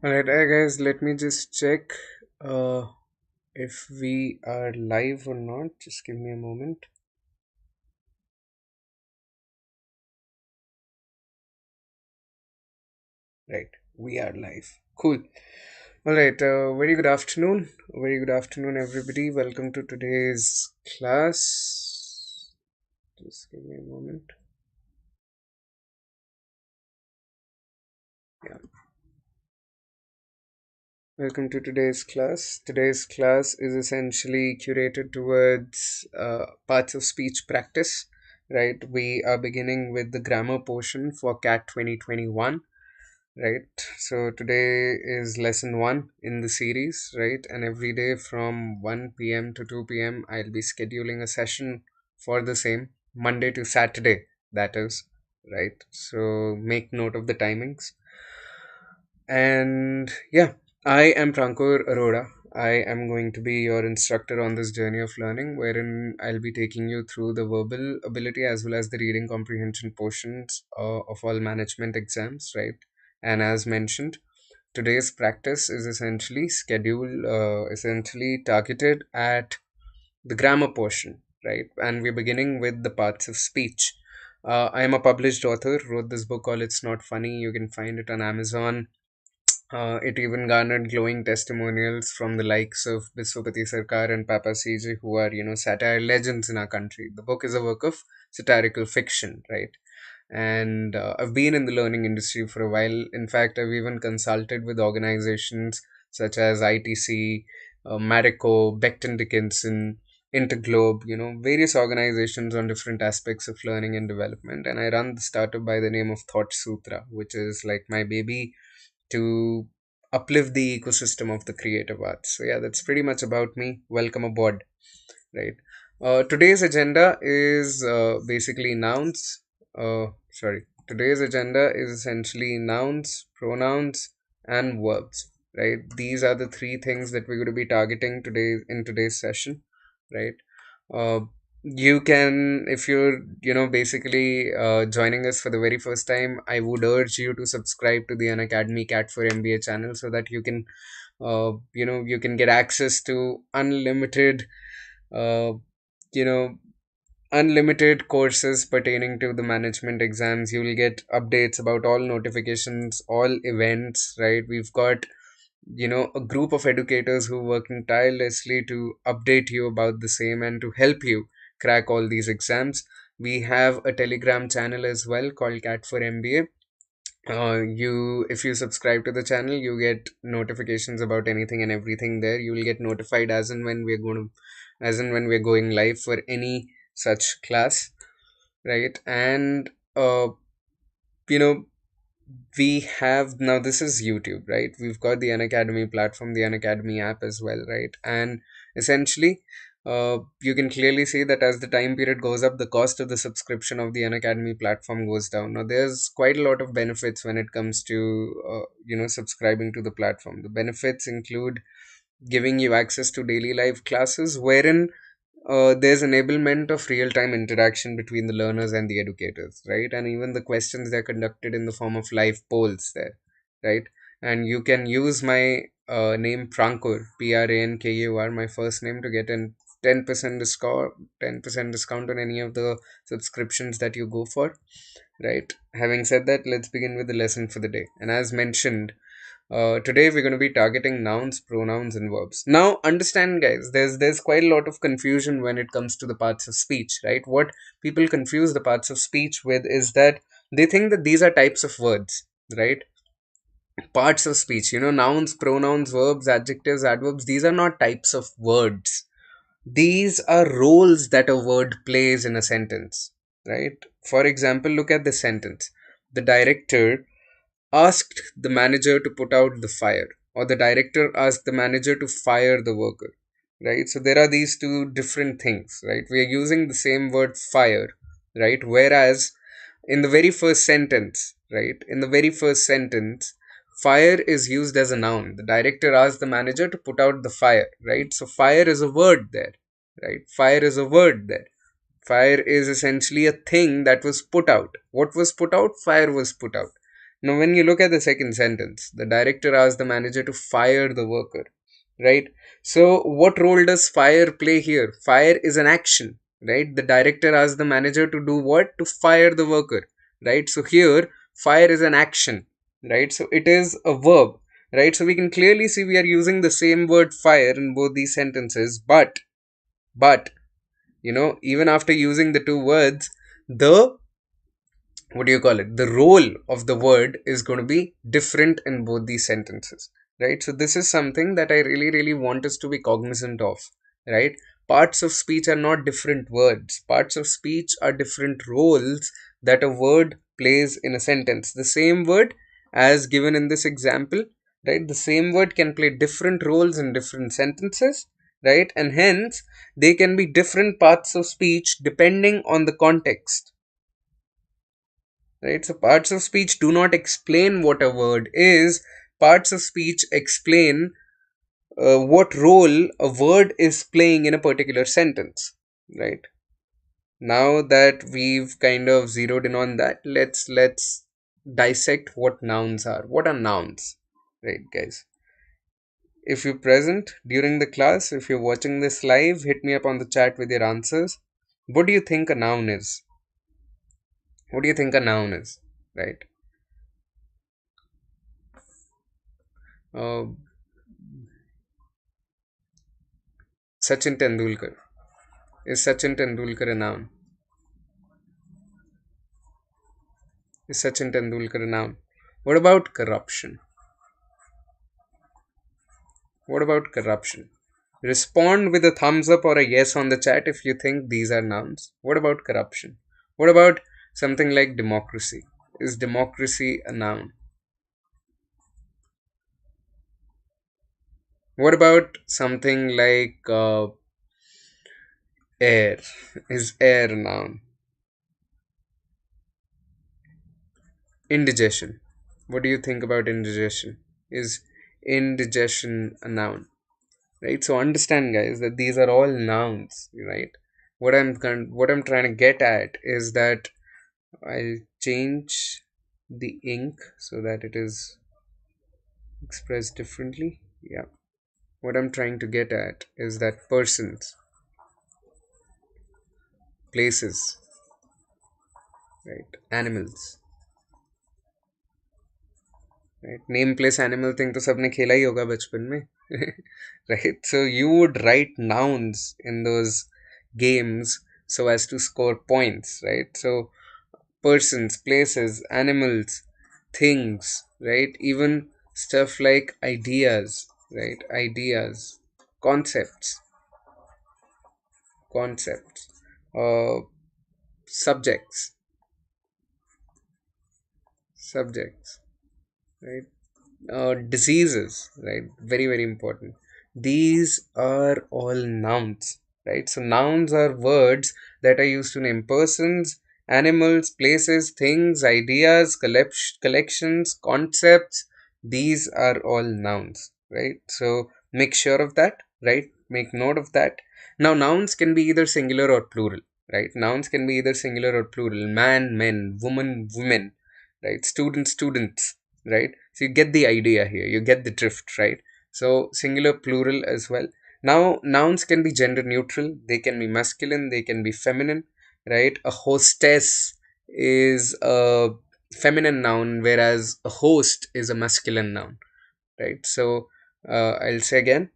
Alright, guys, let me just check uh, if we are live or not. Just give me a moment. Right, we are live. Cool. Alright, very good afternoon. Very good afternoon, everybody. Welcome to today's class. Just give me a moment. Yeah. Welcome to today's class. Today's class is essentially curated towards parts of speech practice, right? We are beginning with the grammar portion for CAT 2021, right? So today is lesson 1 in the series, right? And every day from 1 p.m. to 2 p.m., I'll be scheduling a session for the same, Monday to Saturday, that is, right? So make note of the timings. And yeah, I am Prankur Arora. I am going to be your instructor on this journey of learning, wherein I'll be taking you through the verbal ability as well as the reading comprehension portions of all management exams, right? And as mentioned, today's practice is essentially targeted at the grammar portion, right? And we're beginning with the parts of speech. I am a published author, wrote this book called It's Not Funny. You can find it on Amazon. It even garnered glowing testimonials from the likes of Biswapati Sarkar and Papa CJ, who are, satire legends in our country. The book is a work of satirical fiction, right? And I've been in the learning industry for a while. In fact, I've even consulted with organizations such as ITC, Marico, Becton Dickinson, Interglobe, various organizations on different aspects of learning and development. And I run the startup by the name of Thought Sutra, which is like my baby to uplift the ecosystem of the creative arts. So yeah, that's pretty much about me. Welcome aboard, right? Today's agenda is basically nouns. Today's agenda is essentially nouns, pronouns, and verbs, right? These are the three things that we're going to be targeting today in today's session, right? Uh, you can, if you're, basically joining us for the very first time, I would urge you to subscribe to the Unacademy CAT4MBA channel so that you can get access to uh, you know, unlimited courses pertaining to the management exams. You will get updates about all notifications, all events, right? We've got a group of educators who are working tirelessly to update you about the same and to help you crack all these exams. We have a Telegram channel as well called CAT4MBA. If you subscribe to the channel, you get notifications about anything and everything there. You will get notified as and when we're going live for any such class, right? And you know we have now, this is YouTube, right? We've got the Unacademy platform, the Unacademy app as well, right? And essentially, you can clearly see that as the time period goes up, the cost of the subscription of the Unacademy platform goes down. Now there's quite a lot of benefits when it comes to subscribing to the platform. The benefits include giving you access to daily live classes, wherein there's enablement of real-time interaction between the learners and the educators, right? And even the questions, they're conducted in the form of live polls there, right? And you can use my name Prankur, Prankur, my first name, to get an 10% discount on any of the subscriptions that you go for, right? Having said that, let's begin with the lesson for the day. And as mentioned, today we're going to be targeting nouns, pronouns, and verbs. Now, understand, guys, there's quite a lot of confusion when it comes to the parts of speech, right? What people confuse the parts of speech with is that they think that these are types of words, right? Parts of speech, nouns, pronouns, verbs, adjectives, adverbs. These are not types of words. These are roles that a word plays in a sentence, right? For example, look at the sentence: the director asked the manager to put out the fire, or the director asked the manager to fire the worker, right? So there are these two different things, right? We are using the same word fire, right? Whereas in the very first sentence, right, in the very first sentence, fire is used as a noun. The director asked the manager to put out the fire, right? So fire is a word there, right? Fire is a word there. Fire is essentially a thing that was put out. What was put out? Fire was put out. Now, when you look at the second sentence, the director asked the manager to fire the worker, right? So, what role does fire play here? Fire is an action, right? The director asked the manager to do what? To fire the worker, right? So, here, fire is an action, right? So, it is a verb, right? So, we can clearly see we are using the same word fire in both these sentences, but, even after using the two words, the what do you call it, the role of the word is going to be different in both these sentences, right? So this is something that I really really want us to be cognizant of, right? Parts of speech are not different words. Parts of speech are different roles that a word plays in a sentence. The same word, as given in this example, right, the same word can play different roles in different sentences, right? And hence they can be different parts of speech depending on the context, right? So parts of speech do not explain what a word is. Parts of speech explain what role a word is playing in a particular sentence, right? Now that we've kind of zeroed in on that, let's dissect what nouns are. What are nouns, right, guys? If you're present during the class, if you're watching this live, hit me up on the chat with your answers. What do you think a noun is? What do you think a noun is, right? uh, Sachin Tendulkar. Is Sachin Tendulkar a noun? Is Sachin Tendulkar a noun? What about corruption? What about corruption? Respond with a thumbs up or a yes on the chat if you think these are nouns. What about corruption? What about something like democracy? Is democracy a noun? What about something like air? Is air a noun? Indigestion. What do you think about indigestion? Is indigestion a noun? Right, so understand guys that these are all nouns, right? What I'm trying to get at is that I'll change the ink so that it is expressed differently. Yeah, what I'm trying to get at is that persons, places, right, animals, right, name place animal thing तो सबने खेला ही होगा बचपन में. Right, so you would write nouns in those games so as to score points, right? So persons, places, animals, things, right? Even stuff like ideas, right? Ideas, concepts, concepts, uh, subjects, subjects, right? Diseases, right? Very, very important. These are all nouns, right? So, nouns are words that are used to name persons, animals, places, things, ideas, collections, concepts. These are all nouns, right? So, make sure of that, right? Make note of that. Now, nouns can be either singular or plural, right? Nouns can be either singular or plural. Man, men, woman, women, right? Student, students, right? So you get the idea here, you get the drift, right? So singular, plural as well. Now nouns can be gender neutral, they can be masculine, they can be feminine, right? A hostess is a feminine noun, whereas a host is a masculine noun, right? So I'll say again,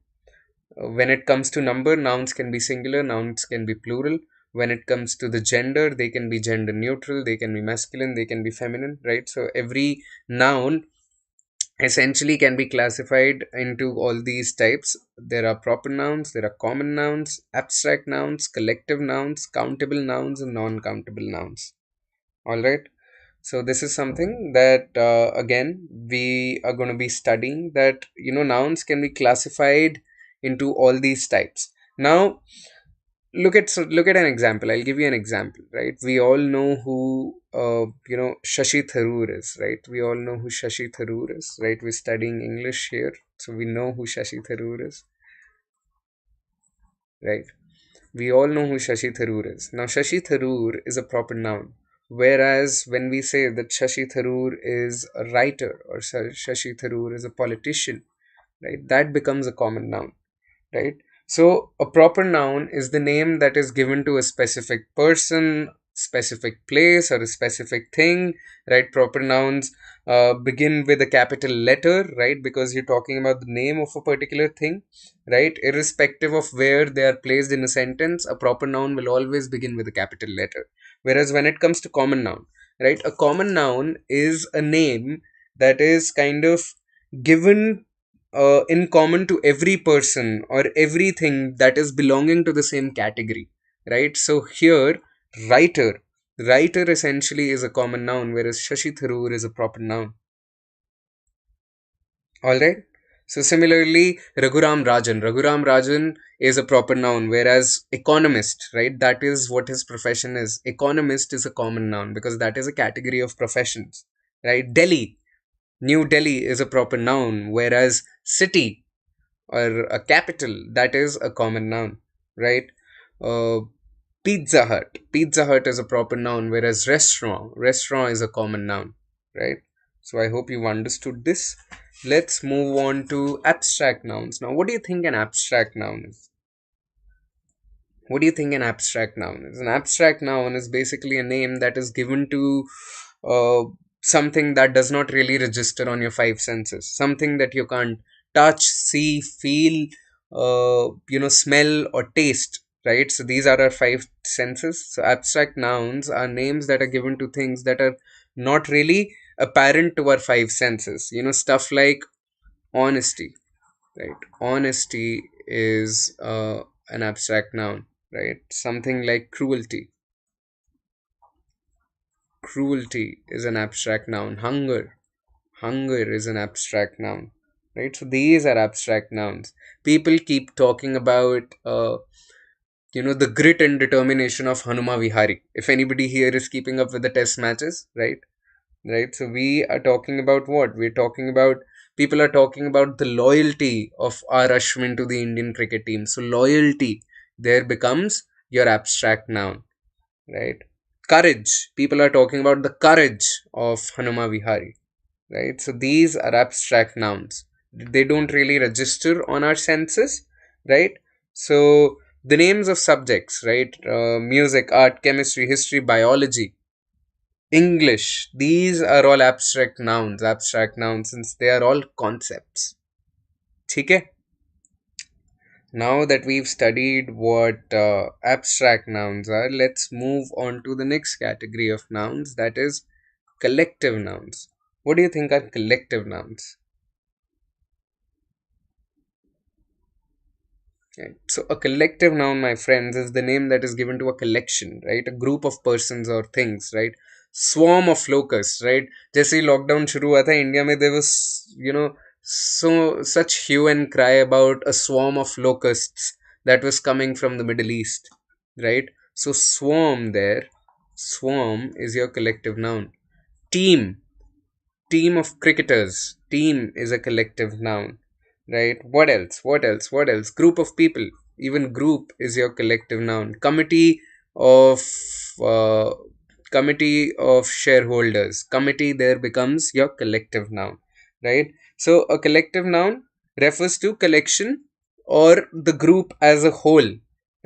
when it comes to number, nouns can be singular, nouns can be plural. When it comes to the gender, they can be gender neutral, they can be masculine, they can be feminine, right? So every noun essentially can be classified into all these types. There are proper nouns, there are common nouns, abstract nouns, collective nouns, countable nouns, and non-countable nouns. All right. So this is something that again we are going to be studying, that nouns can be classified into all these types. Now look at an example. I'll give you an example, right? We all know who Shashi Tharoor is, right? We all know who Shashi Tharoor is, right? We're studying English here, so we know who Shashi Tharoor is, right? We all know who Shashi Tharoor is. Now Shashi Tharoor is a proper noun. Whereas when we say that Shashi Tharoor is a writer or Shashi Tharoor is a politician, right, that becomes a common noun, right? So a proper noun is the name that is given to a specific person, specific place, or a specific thing, right? Proper nouns begin with a capital letter, right? Because you're talking about the name of a particular thing, right? Irrespective of where they are placed in a sentence, a proper noun will always begin with a capital letter. Whereas when it comes to common noun, right? A common noun is a name that is kind of given in common to every person or everything that is belonging to the same category, right? So here, writer, writer essentially is a common noun, whereas Shashi Tharoor is a proper noun. All right. So similarly, Raghuram Rajan is a proper noun, whereas economist, right? That is what his profession is. Economist is a common noun because that is a category of professions, right? Delhi, New Delhi is a proper noun, whereas city or a capital, that is a common noun, right? Uh, Pizza Hut is a proper noun, whereas restaurant is a common noun, right? So I hope you've understood this. Let's move on to abstract nouns. Now, what do you think an abstract noun is? What do you think an abstract noun is? An abstract noun is basically a name that is given to uh, something that does not really register on your five senses, something that you can't touch, see, feel, smell, or taste, right? So these are our five senses. So abstract nouns are names that are given to things that are not really apparent to our five senses. Stuff like honesty, right? Honesty is an abstract noun, right? Something like cruelty is an abstract noun. Hunger is an abstract noun, right? So these are abstract nouns. People keep talking about the grit and determination of Hanuma Vihari. If anybody here is keeping up with the test matches, right, so we are talking about what we're talking about. People are talking about the loyalty of R Ashwin to the Indian cricket team. So loyalty there becomes your abstract noun, right? Courage, people are talking about the courage of Hanuma Vihari, right? So these are abstract nouns. They don't really register on our senses, right? So the names of subjects, right? Music, art, chemistry, history, biology, English, these are all abstract nouns since they are all concepts. Okay? Now that we've studied what abstract nouns are, let's move on to the next category of nouns, that is collective nouns. What do you think are collective nouns? Right. So a collective noun, my friends, is the name that is given to a collection, right? A group of persons or things, right? Swarm of locusts, right? जैसे ही lockdown शुरू हुआ था India में, there was, so such hue and cry about a swarm of locusts that was coming from the Middle East, right? So swarm is your collective noun. Team, team of cricketers, team is a collective noun, right? What else? Group of people, even group is your collective noun. Of uh, committee of shareholders, committee there becomes your collective noun, right? So a collective noun refers to collection or the group as a whole,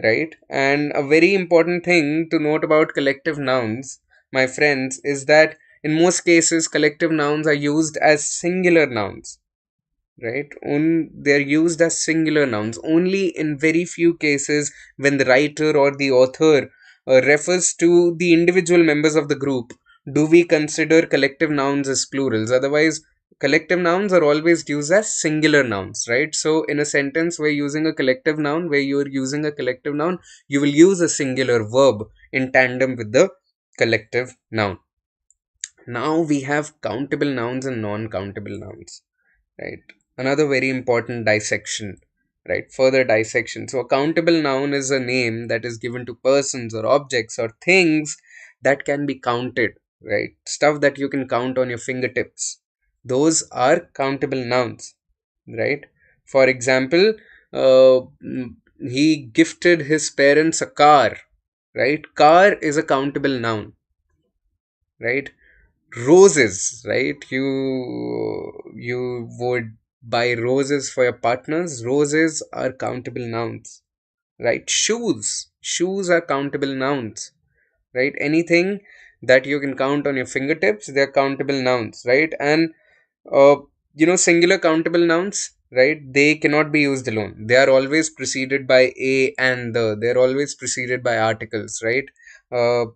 right? And a very important thing to note about collective nouns, my friends, is that in most cases collective nouns are used as singular nouns, right? They're used as singular nouns only in very few cases. When the writer or the author refers to the individual members of the group, do we consider collective nouns as plurals. Otherwise, collective nouns are always used as singular nouns, right? So in a sentence where using a collective noun, where you're using a collective noun, you will use a singular verb in tandem with the collective noun. Now we have countable nouns and non-countable nouns, right? Another very important dissection, right? Further dissection. So a countable noun is a name that is given to persons or objects or things that can be counted, right? Stuff that you can count on your fingertips. Those are countable nouns, right? For example, he gifted his parents a car, right? Car is a countable noun, right? Roses, right? You would buy roses for your partners. Roses are countable nouns, right? Shoes are countable nouns, right? Anything that you can count on your fingertips, they're countable nouns, right? And uh, singular countable nouns, right? They cannot be used alone. They are always preceded by a and the. They're always preceded by articles, right? Uh,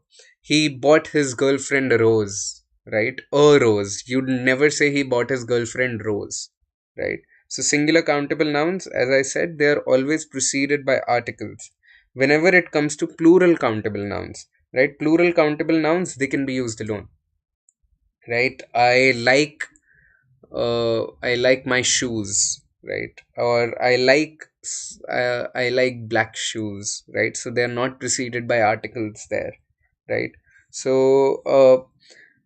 he bought his girlfriend a rose, right? A rose. You'd never say he bought his girlfriend rose, right? So singular countable nouns, as I said, they are always preceded by articles. Whenever it comes to plural countable nouns, right? Plural countable nouns, they can be used alone, right? I like my shoes, right? Or I like black shoes, right? So they're not preceded by articles there, right? So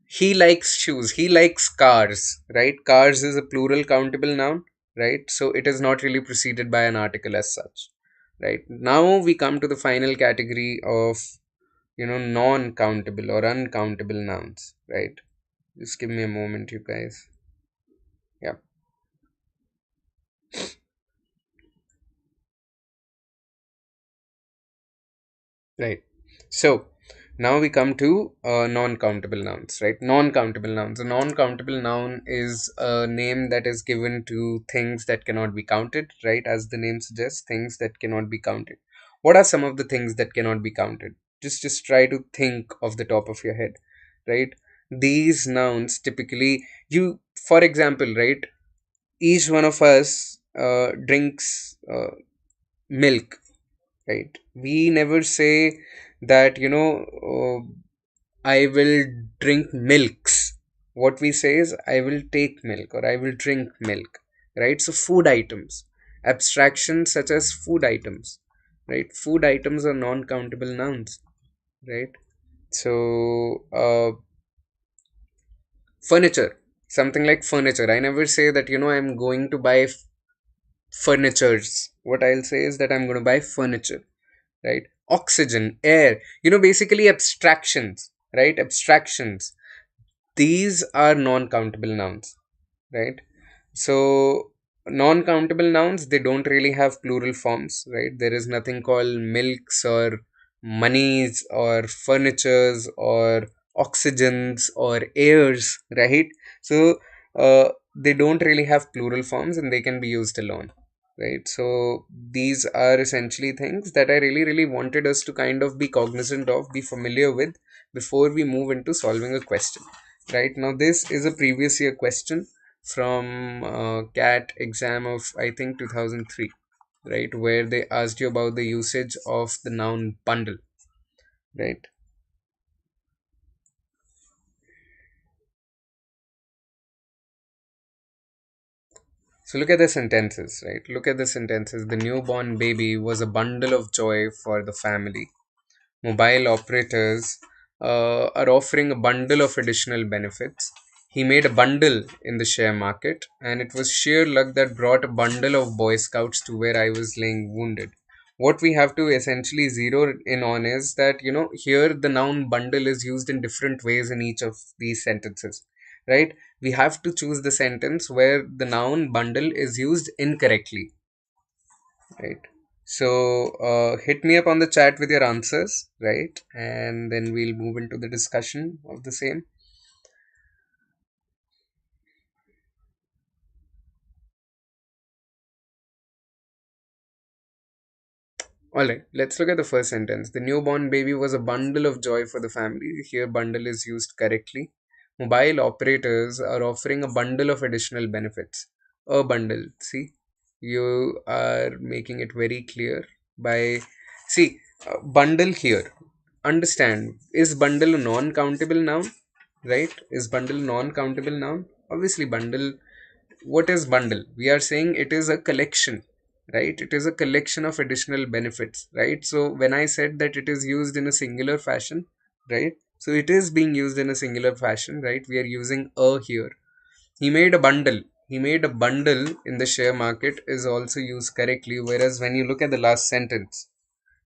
he likes shoes, he likes cars, right? Cars is a plural countable noun, right? So it is not really preceded by an article as such, right? Now we come to the final category of non-countable or uncountable nouns, right? Just give me a moment, you guys. Yeah. Right. So now we come to non-countable nouns, right? Non-countable nouns. A non-countable noun is a name that is given to things that cannot be counted, right? As the name suggests, things that cannot be counted. What are some of the things that cannot be counted? Just try to think off the top of your head, right? These nouns typically, for example, right? Each one of us drinks milk, right? We never say that I will drink milks. What we say is I will take milk or I will drink milk, right? So food items, abstractions such as food items, right? Food items are non-countable nouns, right? So furniture, something like furniture, I never say that I'm going to buy furnitures. What I'll say is that I'm going to buy furniture, right? Oxygen, air, basically abstractions, right? Abstractions. These are non countable nouns, right? So, non countable nouns, they don't really have plural forms, right? There is nothing called milks or monies or furnitures or oxygens or airs, right? So, they don't really have plural forms and they can be used alone, right? So these are essentially things that I really really wanted us to kind of be cognizant of, be familiar with, before we move into solving a question. Right now, this is a previous year question from CAT exam of I think 2003, right, where they asked you about the usage of the noun bundle, right? So look at the sentences, right? Look at the sentences. The newborn baby was a bundle of joy for the family. Mobile operators are offering a bundle of additional benefits. He made a bundle in the share market, and it was sheer luck that brought a bundle of Boy Scouts to where I was laying wounded. What we have to essentially zero in on is that, here the noun bundle is used in different ways in each of these sentences, right? We have to choose the sentence where the noun bundle is used incorrectly, right? So hit me up on the chat with your answers, right? And then we'll move into the discussion of the same. All right, let's look at the first sentence. The newborn baby was a bundle of joy for the family. Here, bundle is used correctly. Mobile operators are offering a bundle of additional benefits. A bundle. See, you are making it very clear by. See, bundle here. Understand, is bundle a non countable noun? Right? Is bundle non countable noun? Obviously, bundle, what is bundle? We are saying it is a collection, right? It is a collection of additional benefits, right? So when I said that it is used in a singular fashion, right? So it is being used in a singular fashion, right? We are using a here. He made a bundle. He made a bundle in the share market is also used correctly. Whereas when you look at the last sentence,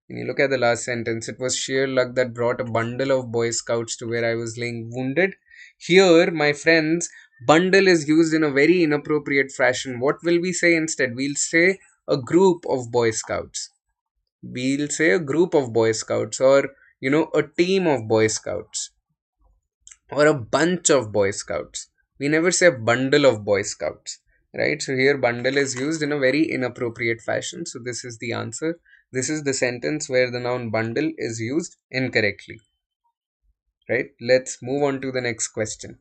When you look at the last sentence, it was sheer luck that brought a bundle of Boy Scouts to where I was laying wounded. Here, my friends, bundle is used in a very inappropriate fashion. What will we say instead? We'll say a group of Boy Scouts. We'll say a group of Boy Scouts, or a team of Boy Scouts, or a bunch of Boy Scouts. We never say a bundle of Boy Scouts, right? So here bundle is used in a very inappropriate fashion. So this is the answer. This is the sentence where the noun bundle is used incorrectly, right? Let's move on to the next question.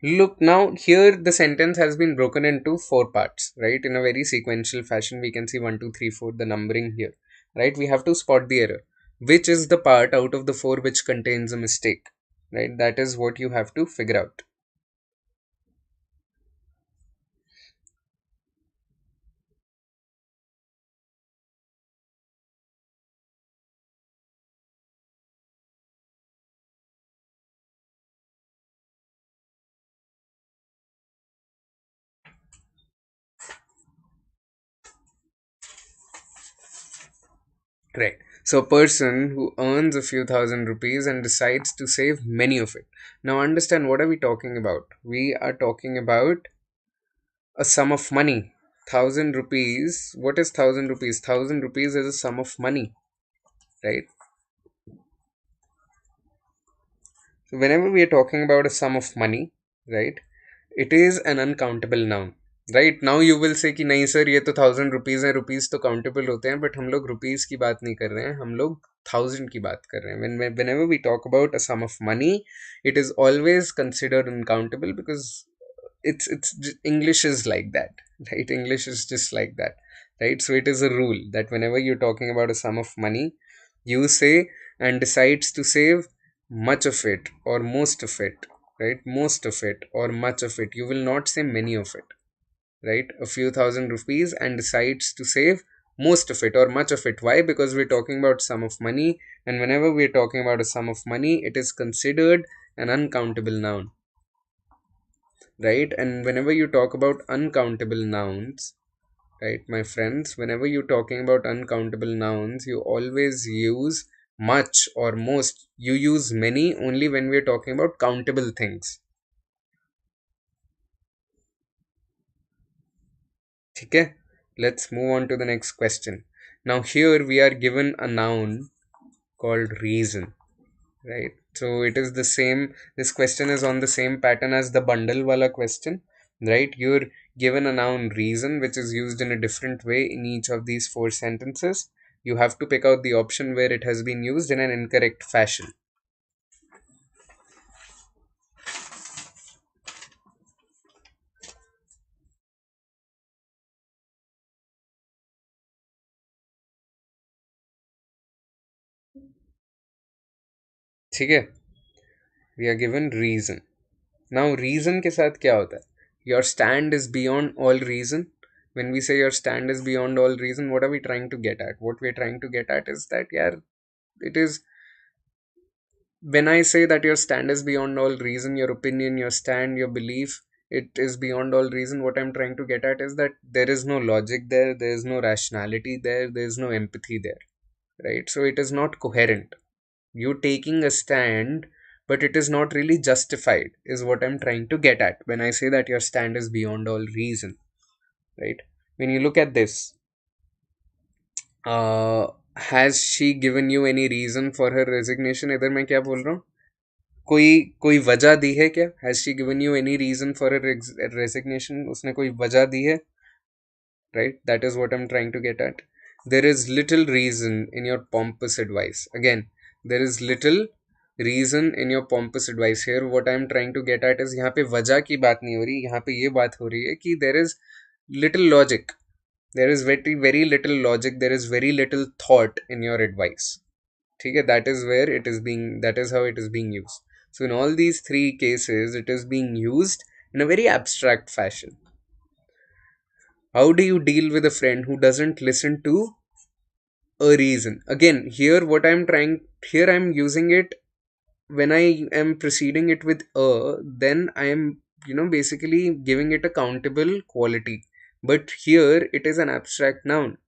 Look, now here the sentence has been broken into four parts, right? In a very sequential fashion, we can see 1, 2, 3, 4, the numbering here, right? We have to spot the error. Which is the part out of the four which contains a mistake, right? That is what you have to figure out. Right. So a person who earns a few thousand rupees and decides to save many of it. Now understand, what are we talking about? We are talking about a sum of money. 1,000 rupees. What is 1,000 rupees? 1,000 rupees is a sum of money, right? So whenever we are talking about a sum of money, right, it is an uncountable noun. Right now you will say कि नहीं sir, ये तो 1,000 rupees है, rupees तो countable होते हैं, but हम लोग रुपीज की बात नहीं कर रहे हैं, हम लोग 1,000 की बात कर रहे हैं. Whenever we talk about a sum of money, it is always considered uncountable because English is like that, right? English is just like that, right? So it is a rule that whenever you're talking about a sum of money, you say and decides to save much of it or most of it, right? Most of it or much of it. You will not say many of it, right? A few thousand rupees and decides to save most of it or much of it. Why? Because we're talking about sum of money, and whenever we're talking about a sum of money, it is considered an uncountable noun, right? And whenever you talk about uncountable nouns, right, my friends, whenever you're talking about uncountable nouns, you always use much or most. You use many only when we're talking about countable things. Okay, let's move on to the next question. Now here we are given a noun called reason, right? So it is the same, this question is on the same pattern as the bundle wala question, right? You're given a noun reason which is used in a different way in each of these four sentences. You have to pick out the option where it has been used in an incorrect fashion. ठीक है, we are given reason. Now reason के साथ क्या होता है? Your stand is beyond all reason. When we say your stand is beyond all reason, what are we trying to get at? What we're trying to get at is that, yeah, it is, when I say that your stand is beyond all reason, your opinion, your stand, your belief, it is beyond all reason, what I'm trying to get at is that there is no logic there is no rationality there is no empathy there, right? So it is not coherent. You taking a stand, but it is not really justified, is what I'm trying to get at when I say that your stand is beyond all reason, right? When you look at this, has she given you any reason for her resignation? इधर मैं क्या बोल रहा हूँ, कोई कोई वजह दी है क्या? Has she given you any reason for resignation? उसने कोई वजह दी है, right? That is what I'm trying to get at. There is little reason in your pompous advice. Again, there is little reason in your pompous advice. Here what I'm trying to get at is, यहाँ पे वजह की बात नहीं हो रही, यहाँ पे ये बात हो रही है कि there is little logic, there is very very little logic, there is very little thought in your advice. ठीक है, that is where it is being, that is how it is being used. So in all these three cases, it is being used in a very abstract fashion. How do you deal with a friend who doesn't listen to a reason? Again, here what I'm trying, here I'm using it when I am preceding it with a, then I am, basically giving it a countable quality. But here it is an abstract noun,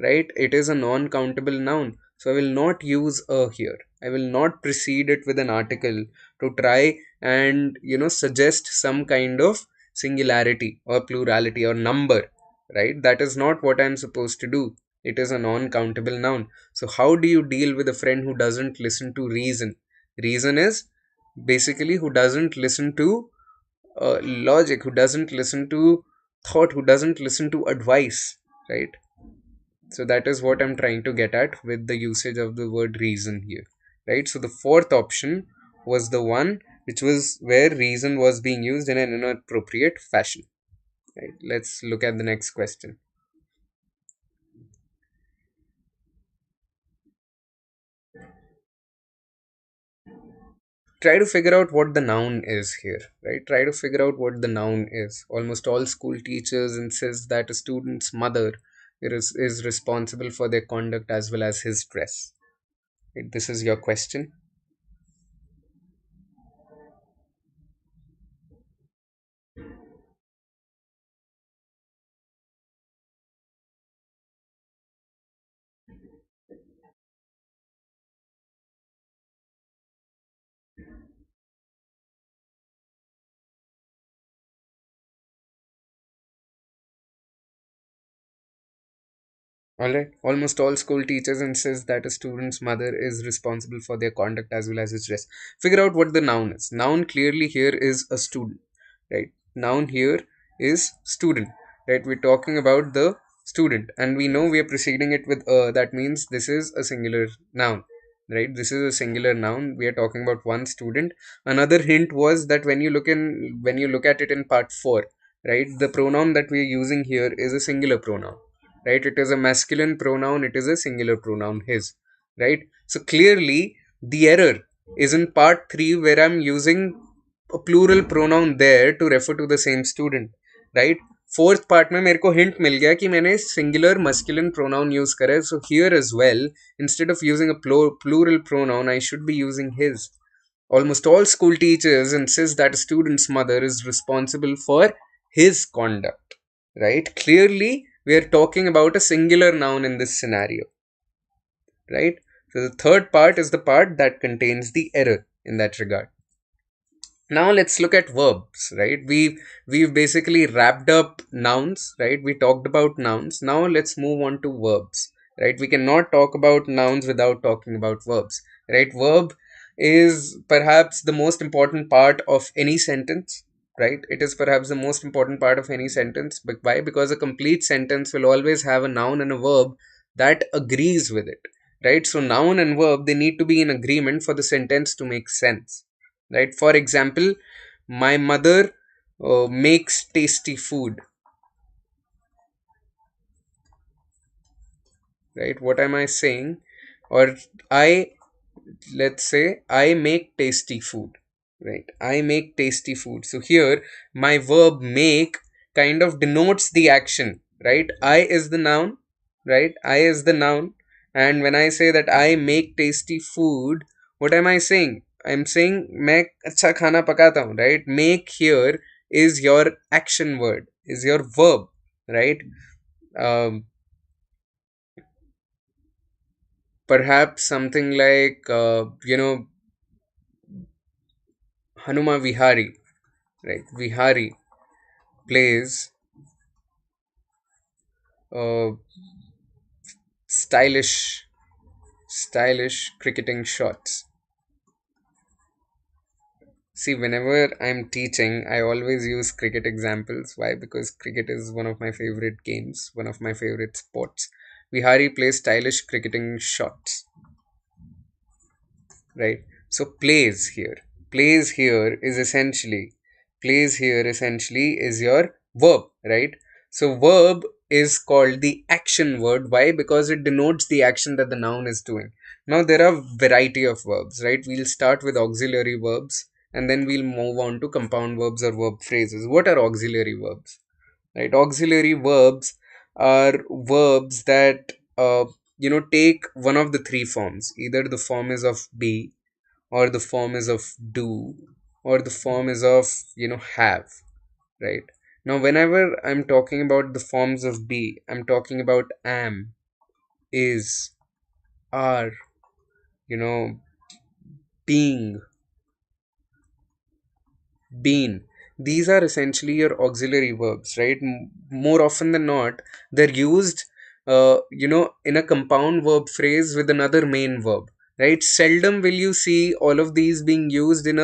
right? It is a non-countable noun. So I will not use a here. I will not precede it with an article to try and, suggest some kind of singularity or plurality or number, right? That is not what I'm supposed to do. It is a non-countable noun. So how do you deal with a friend who doesn't listen to reason? Reason is basically who doesn't listen to logic, who doesn't listen to thought, who doesn't listen to advice, right? So that is what I'm trying to get at with the usage of the word reason here, right? So the fourth option was the one which was where reason was being used in an inappropriate fashion, right? Let's look at the next question. Try to figure out what the noun is here, right? Try to figure out what the noun is. Almost all school teachers insist that a student's mother is responsible for their conduct as well as his dress, right? This is your question. All right. Almost all school teachers insist that a student's mother is responsible for their conduct as well as his dress. Figure out what the noun is. Noun clearly here is a student, right? Noun here is student, right? We're talking about the student, and we know we are preceding it with a. That means this is a singular noun, right? This is a singular noun. We are talking about one student. Another hint was that when you look at it in part four, right? The pronoun that we are using here is a singular pronoun, right? It is a masculine pronoun, it is a singular pronoun, his, right? So clearly the error is in part 3 where I'm using a plural pronoun there to refer to the same student, right? Fourth part में मेरे को hint मिल गया कि मैंने singular masculine pronoun use करा है so here as well instead of using a plural pronoun I should be using his almost all school teachers insist that a student's mother is responsible for his conduct, right? Clearly we are talking about a singular noun in this scenario, right? So the third part is the part that contains the error in that regard. Now let's look at verbs, right? We've basically wrapped up nouns, right? We talked about nouns. Now let's move on to verbs, right? We cannot talk about nouns without talking about verbs, right? Verb is perhaps the most important part of any sentence, right? It is perhaps the most important part of any sentence. But why? Because a complete sentence will always have a noun and a verb that agrees with it, right? So noun and verb, they need to be in agreement for the sentence to make sense, right? For example, my mother makes tasty food, right? What am I saying? Or I, let's say I make tasty food, right? I make tasty food. So here my verb make kind of denotes the action, right? I is the noun, right? I is the noun. And when I say that I make tasty food, what am I saying? I'm saying मैं अच्छा खाना पकाता हूँ, right? Make here is your action word, is your verb, right? um, Perhaps something like Hanuma Vihari, right? Vihari plays uh, stylish, stylish cricketing shots. See, whenever I'm teaching, I always use cricket examples. Why? Because cricket is one of my favorite games, one of my favorite sports. Vihari plays stylish cricketing shots, right? So plays here is essentially, plays here essentially is your verb, right? So verb is called the action word. Why? Because it denotes the action that the noun is doing. Now there are variety of verbs, right? We'll start with auxiliary verbs and then we'll move on to compound verbs or verb phrases. What are auxiliary verbs? Right? Auxiliary verbs are verbs that take one of the three forms. Either the form is of be, or the form is of do, or the form is of, have, right? Now, whenever I'm talking about the forms of be, I'm talking about am, is, are, you know, being, been. These are essentially your auxiliary verbs, right? More often than not, they're used, in a compound verb phrase with another main verb, right? Seldom will you see all of these being used in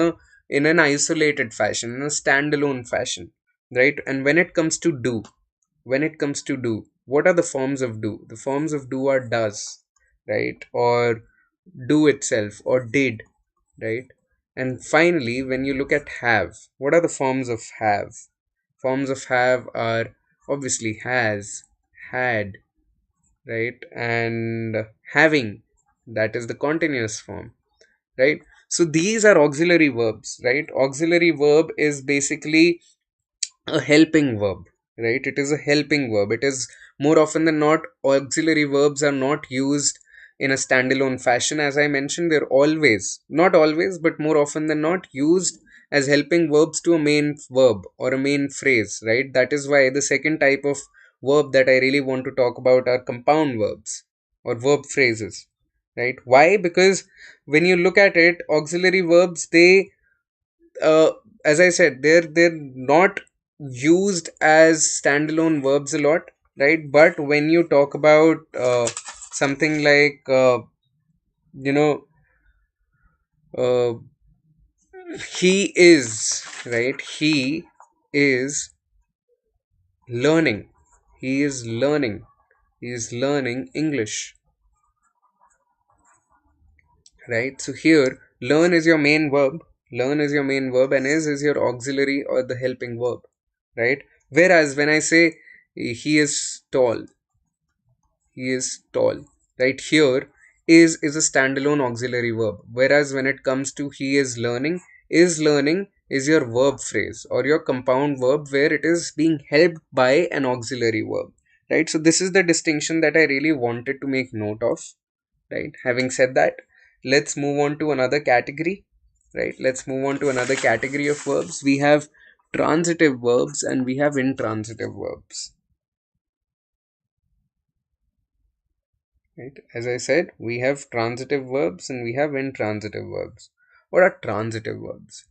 an isolated fashion, in a standalone fashion, right? And when it comes to do, what are the forms of do? The forms of do are does, right? Or do itself, or did, right? And finally, when you look at have, what are the forms of have? Forms of have are obviously has, had, right? And having, that is the continuous form, right? So these are auxiliary verbs, right? Auxiliary verb is basically a helping verb, right? It is a helping verb. It is more often than not, auxiliary verbs are not used in a standalone fashion. As I mentioned, they're always, not always, but more often than not, used as helping verbs to a main verb or a main phrase, right? That is why the second type of verb that I really want to talk about are compound verbs or verb phrases, right? Why? Because when you look at it, auxiliary verbs, they uh, as I said, they're not used as standalone verbs a lot, right? But when you talk about something like you know uh, he is, right? He is learning. He is learning. He is learning English, right? So here, learn is your main verb. Learn is your main verb, and is your auxiliary or the helping verb, right? Whereas when I say he is tall, he is tall, right? Here, is a standalone auxiliary verb. Whereas when it comes to he is learning is your verb phrase or your compound verb where it is being helped by an auxiliary verb, right? So this is the distinction that I really wanted to make note of, right? Having said that, let's move on to another category, right? Let's move on to another category of verbs. We have transitive verbs and we have intransitive verbs, right? As I said, we have transitive verbs and we have intransitive verbs. What are transitive verbs?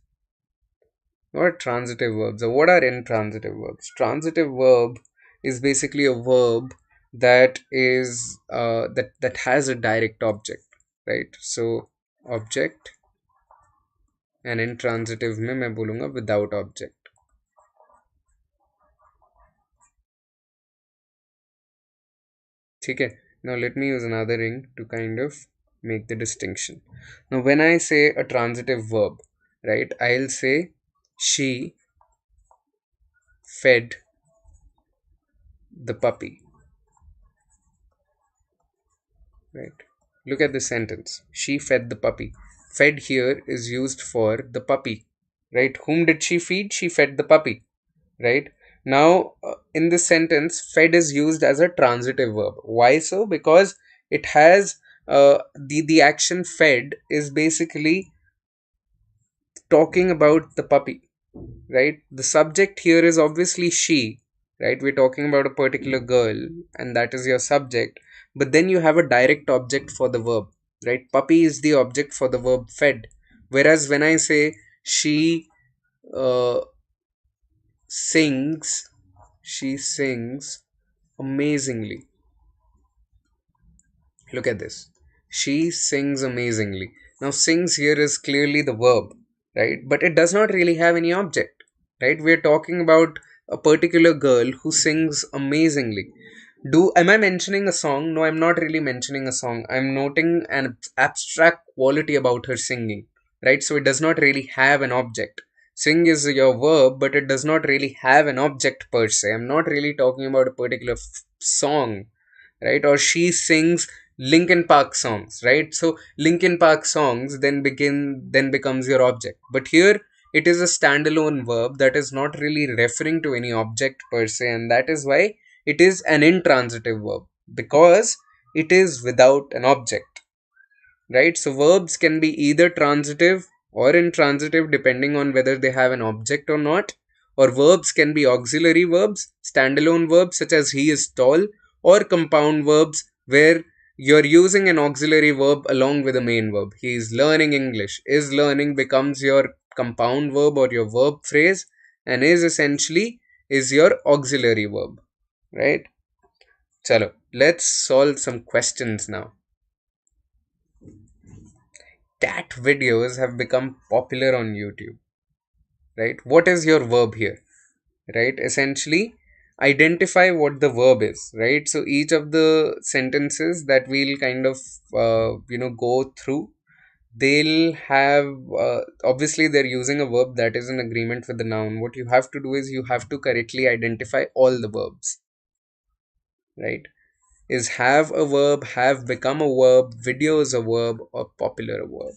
What are transitive verbs, or what are intransitive verbs? Transitive verb is basically a verb that is that has a direct object, right? So object, and intransitive में मैं बोलूँगा without object. ठीक है? Now let me use another ring to kind of make the distinction. Now when I say a transitive verb, right, I'll say she fed the puppy, right? Look at this sentence. She fed the puppy. Fed here is used for the puppy, right? Whom did she feed? She fed the puppy, right? Now, in this sentence, fed is used as a transitive verb. Why so? Because it has the action fed is basically talking about the puppy, right? The subject here is obviously she, right? We're talking about a particular girl, and that is your subject. But then you have a direct object for the verb, right? Puppy is the object for the verb fed. Whereas when I say she uh, sings, she sings amazingly. Look at this. She sings amazingly. Now, sings here is clearly the verb, right? But it does not really have any object, right? We're talking about a particular girl who sings amazingly. Am I mentioning a song? No, I'm not really mentioning a song. I'm noting an abstract quality about her singing, right? So it does not really have an object. Sing is your verb, but it does not really have an object per se. I'm not really talking about a particular song, right? Or she sings Linkin Park songs, right? So Linkin Park songs then becomes your object. But here it is a standalone verb that is not really referring to any object per se, and that is why it is an intransitive verb, because it is without an object. right? So verbs can be either transitive or intransitive depending on whether they have an object or not, or verbs can be auxiliary verbs, standalone verbs such as he is tall, or compound verbs where you're using an auxiliary verb along with a main verb. He is learning English. Is learning becomes your compound verb or your verb phrase, and is essentially is your auxiliary verb, right? Chalo, let's solve some questions now. Cat videos have become popular on YouTube, right? What is your verb here, right? Essentially, identify what the verb is, right? So each of the sentences that we'll kind of, go through, they'll have, obviously, they're using a verb that is in agreement with the noun. What you have to do is you have to correctly identify all the verbs, right? Is have a verb, have become a verb, video is a verb, or popular a verb?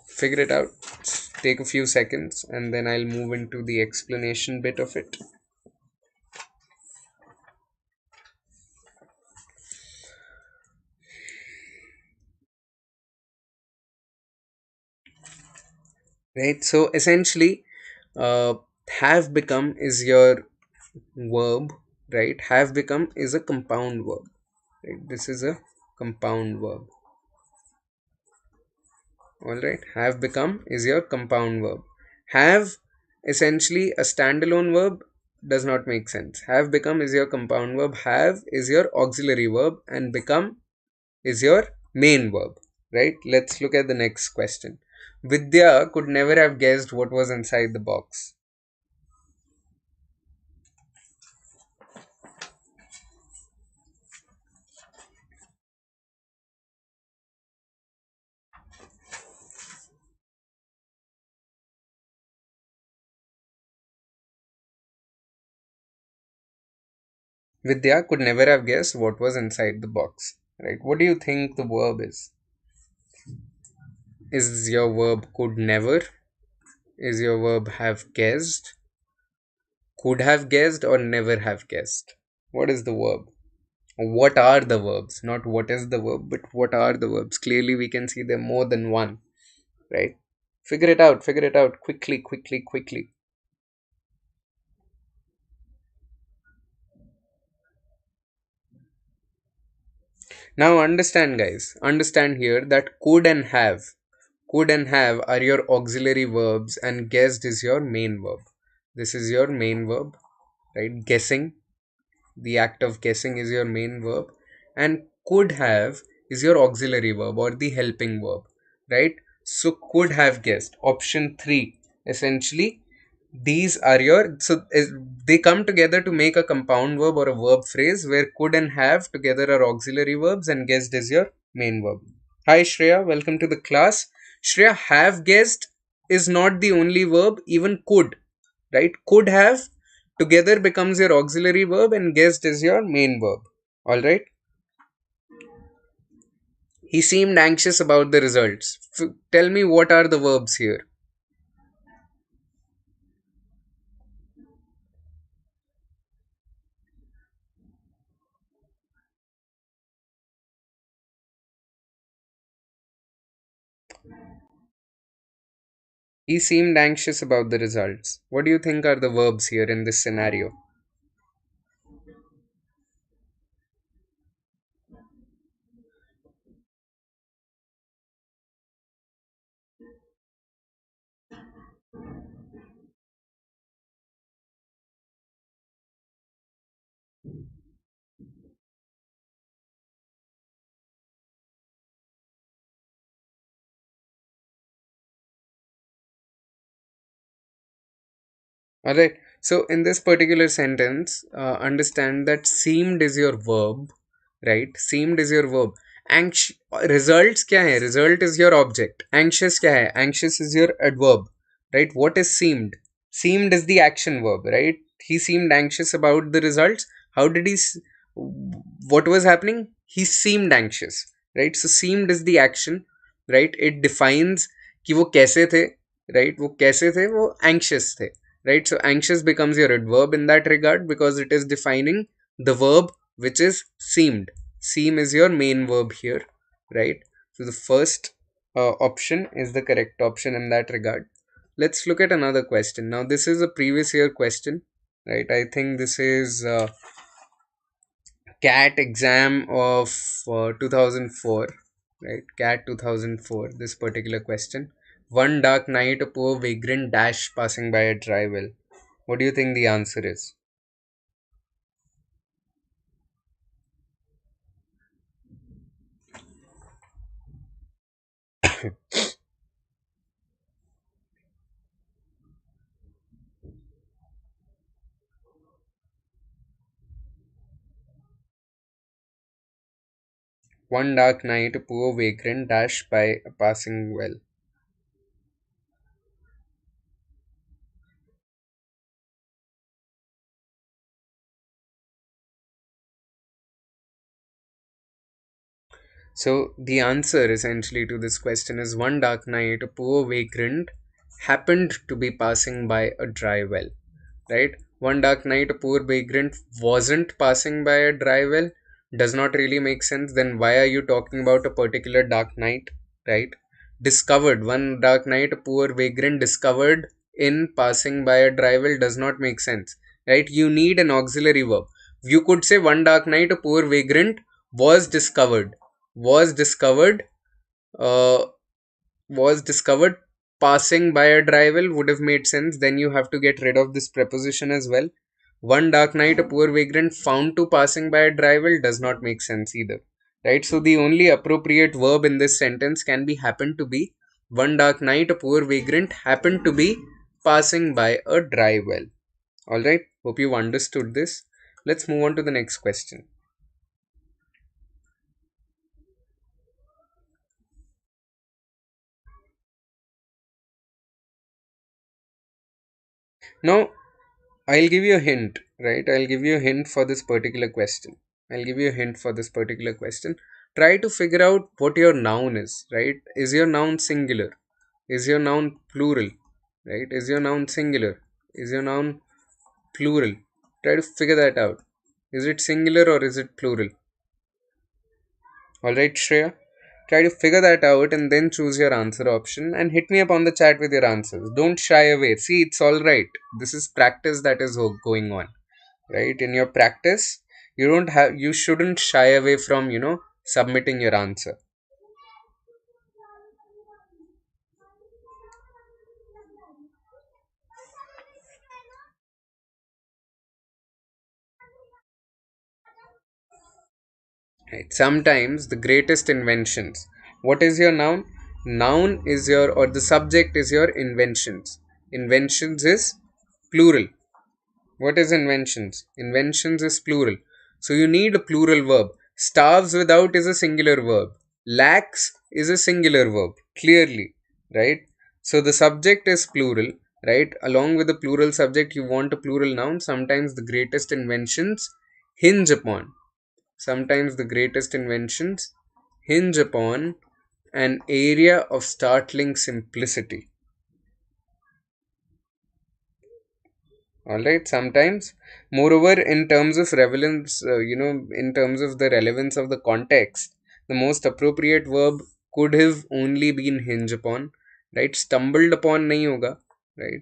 Figure it out. Take a few seconds and then I'll move into the explanation bit of it. Right, so essentially, uh, have become is your verb, right? Have become is a compound verb, right? This is a compound verb. All right, have become is your compound verb. Have, essentially a standalone verb, does not make sense. Have become is your compound verb, have is your auxiliary verb, and become is your main verb, right? Let's look at the next question. Vidya could never have guessed what was inside the box. Vidya could never have guessed what was inside the box, right? What do you think the verb is? Is your verb could never? Is your verb have guessed? Could have guessed or never have guessed? What is the verb? What are the verbs? Not what is the verb, but what are the verbs? Clearly, we can see there more than one, right? Figure it out quickly, quickly, quickly. Now, understand, guys, understand here that could and have are your auxiliary verbs, and guessed is your main verb. This is your main verb, right? Guessing, the act of guessing is your main verb, and could have is your auxiliary verb or the helping verb, right? So could have guessed, option 3, essentially these are your, they come together to make a compound verb or a verb phrase where could and have together are auxiliary verbs and guessed is your main verb. Hi Shreya, welcome to the class. Shreya, have guessed is not the only verb, even could, right? Could have together becomes your auxiliary verb and guessed is your main verb. All right. He seemed anxious about the results. Tell me, what are the verbs here? He seemed anxious about the results. What do you think are the verbs here in this scenario? Alright, so in this particular sentence, understand that seemed is your verb, right? Seemed is your verb. Results क्या है? Result is your object. Anxious क्या है? Anxious is your adverb, right? What is seemed? Seemed is the action verb, right? He seemed anxious about the results. How did what was happening? He seemed anxious, right? So seemed is the action, right? It defines कि वो कैसे थे, right? वो कैसे थे? वो anxious थे, right? So anxious becomes your adverb in that regard because it is defining the verb which is seemed, Seem is your main verb here, right? So the first option is the correct option in that regard. Let's look at another question. Now, this is a previous year question, right? I think this is CAT exam of 2004, right? CAT 2004, this particular question. One dark night, a poor vagrant dash passing by a dry well. What do you think the answer is? One dark night, a poor vagrant dash by a passing well. So the answer essentially to this question is one dark night, a poor vagrant happened to be passing by a dry well, right? One dark night, a poor vagrant wasn't passing by a dry well does not really make sense. Then why are you talking about a particular dark night, right? Discovered, one dark night, a poor vagrant discovered in passing by a dry well does not make sense, right? You need an auxiliary verb. You could say one dark night, a poor vagrant was discovered, was discovered, uh, was discovered passing by a dry well would have made sense. Then you have to get rid of this preposition as well. One dark night, a poor vagrant found to passing by a dry well does not make sense either, right? So the only appropriate verb in this sentence can be happen to be one dark night, a poor vagrant happened to be passing by a dry well. All right, hope you understood this. Let's move on to the next question. Now, I'll give you a hint, right? I'll give you a hint for this particular question. I'll give you a hint for this particular question. Try to figure out what your noun is, right? Is your noun singular? Is your noun plural? Right? Is your noun singular? Is your noun plural? Try to figure that out. Is it singular or is it plural? Alright, Shreya. Try to figure that out and then choose your answer option and hit me up on the chat with your answers. Don't shy away. See, it's alright. This is practice that is going on. Right? In your practice, you shouldn't shy away from, submitting your answer. Right? Sometimes the greatest inventions. What is your noun? Noun is your, or the subject is your inventions. Inventions is plural. What is inventions? Inventions is plural. So you need a plural verb. Starves without is a singular verb. Lacks is a singular verb. Clearly, right? So the subject is plural, right? Along with the plural subject, you want a plural noun. Sometimes the greatest inventions hinge upon. Sometimes the greatest inventions hinge upon an area of startling simplicity. All right, sometimes. Moreover, in terms of relevance, in terms of the relevance of the context, the most appropriate verb could have only been hinge upon, right? Stumbled upon nahi hoga, right?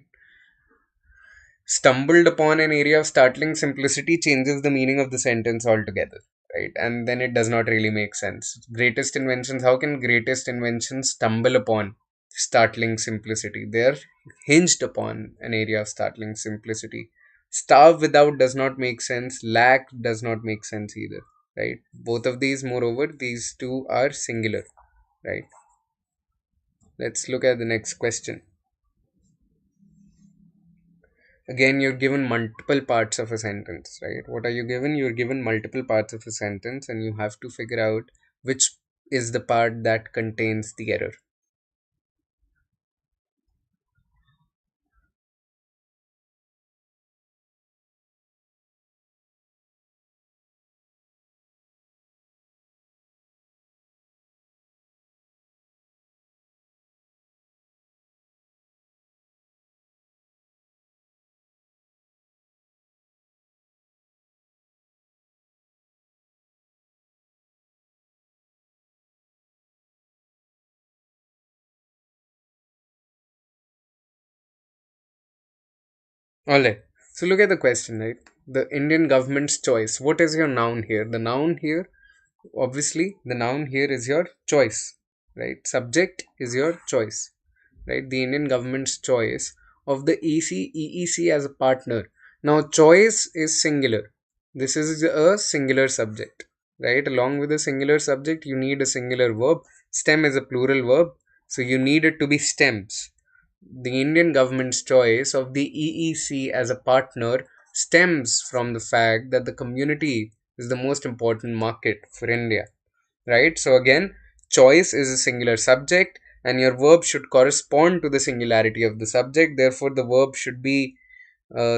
Stumbled upon an area of startling simplicity changes the meaning of the sentence altogether, right? And then it does not really make sense. Greatest inventions, how can greatest inventions stumble upon startling simplicity? They're hinged upon an area of startling simplicity. Starve without does not make sense. Lack does not make sense either, right? Both of these, moreover, these two are singular, right? Let's look at the next question. Again, you're given multiple parts of a sentence, right? What are you given? You're given multiple parts of a sentence and you have to figure out which is the part that contains the error. All right. So look at the question, right? The Indian government's choice. What is your noun here? The noun here, obviously, the noun here is your choice, right? Subject is your choice, right? The Indian government's choice of the EEC as a partner. Now, choice is singular. This is a singular subject, right? Along with a singular subject, you need a singular verb. Stem is a plural verb, so you need it to be stems. The Indian government's choice of the EEC as a partner stems from the fact that the community is the most important market for India, right? So, again, choice is a singular subject, and your verb should correspond to the singularity of the subject. Therefore, the verb should be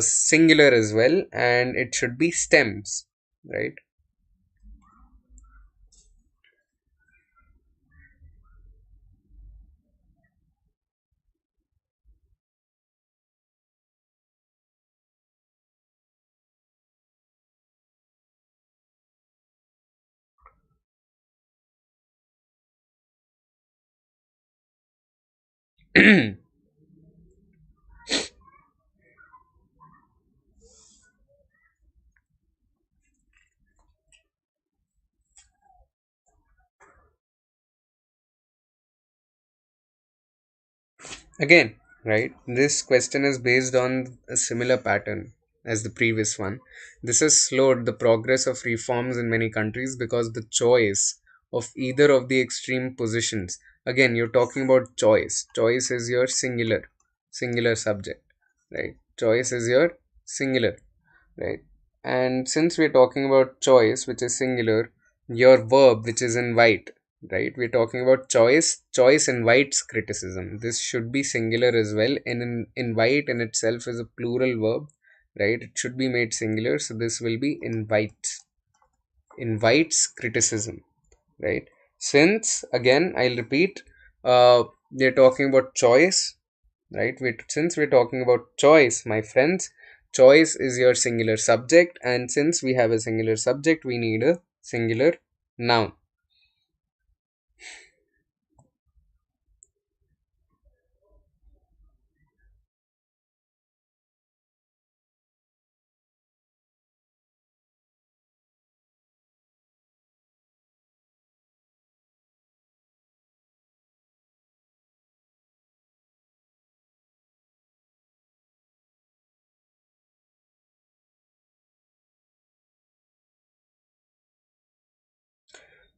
singular as well, and it should be stems, right? Again, right, this question is based on a similar pattern as the previous one. This has slowed the progress of reforms in many countries because the choice of either of the extreme positions. Again, you're talking about choice. Choice is your singular subject, right? Choice is your singular, right? And since we're talking about choice, which is singular, your verb, which is invite, right? We're talking about choice. Choice invites criticism. This should be singular as well. And invite in itself is a plural verb, right? It should be made singular. So this will be invites. Invites criticism, right? Since, again, I'll repeat, we're talking about choice, right? Since we're talking about choice, my friends, choice is your singular subject, and since we have a singular subject, we need a singular noun.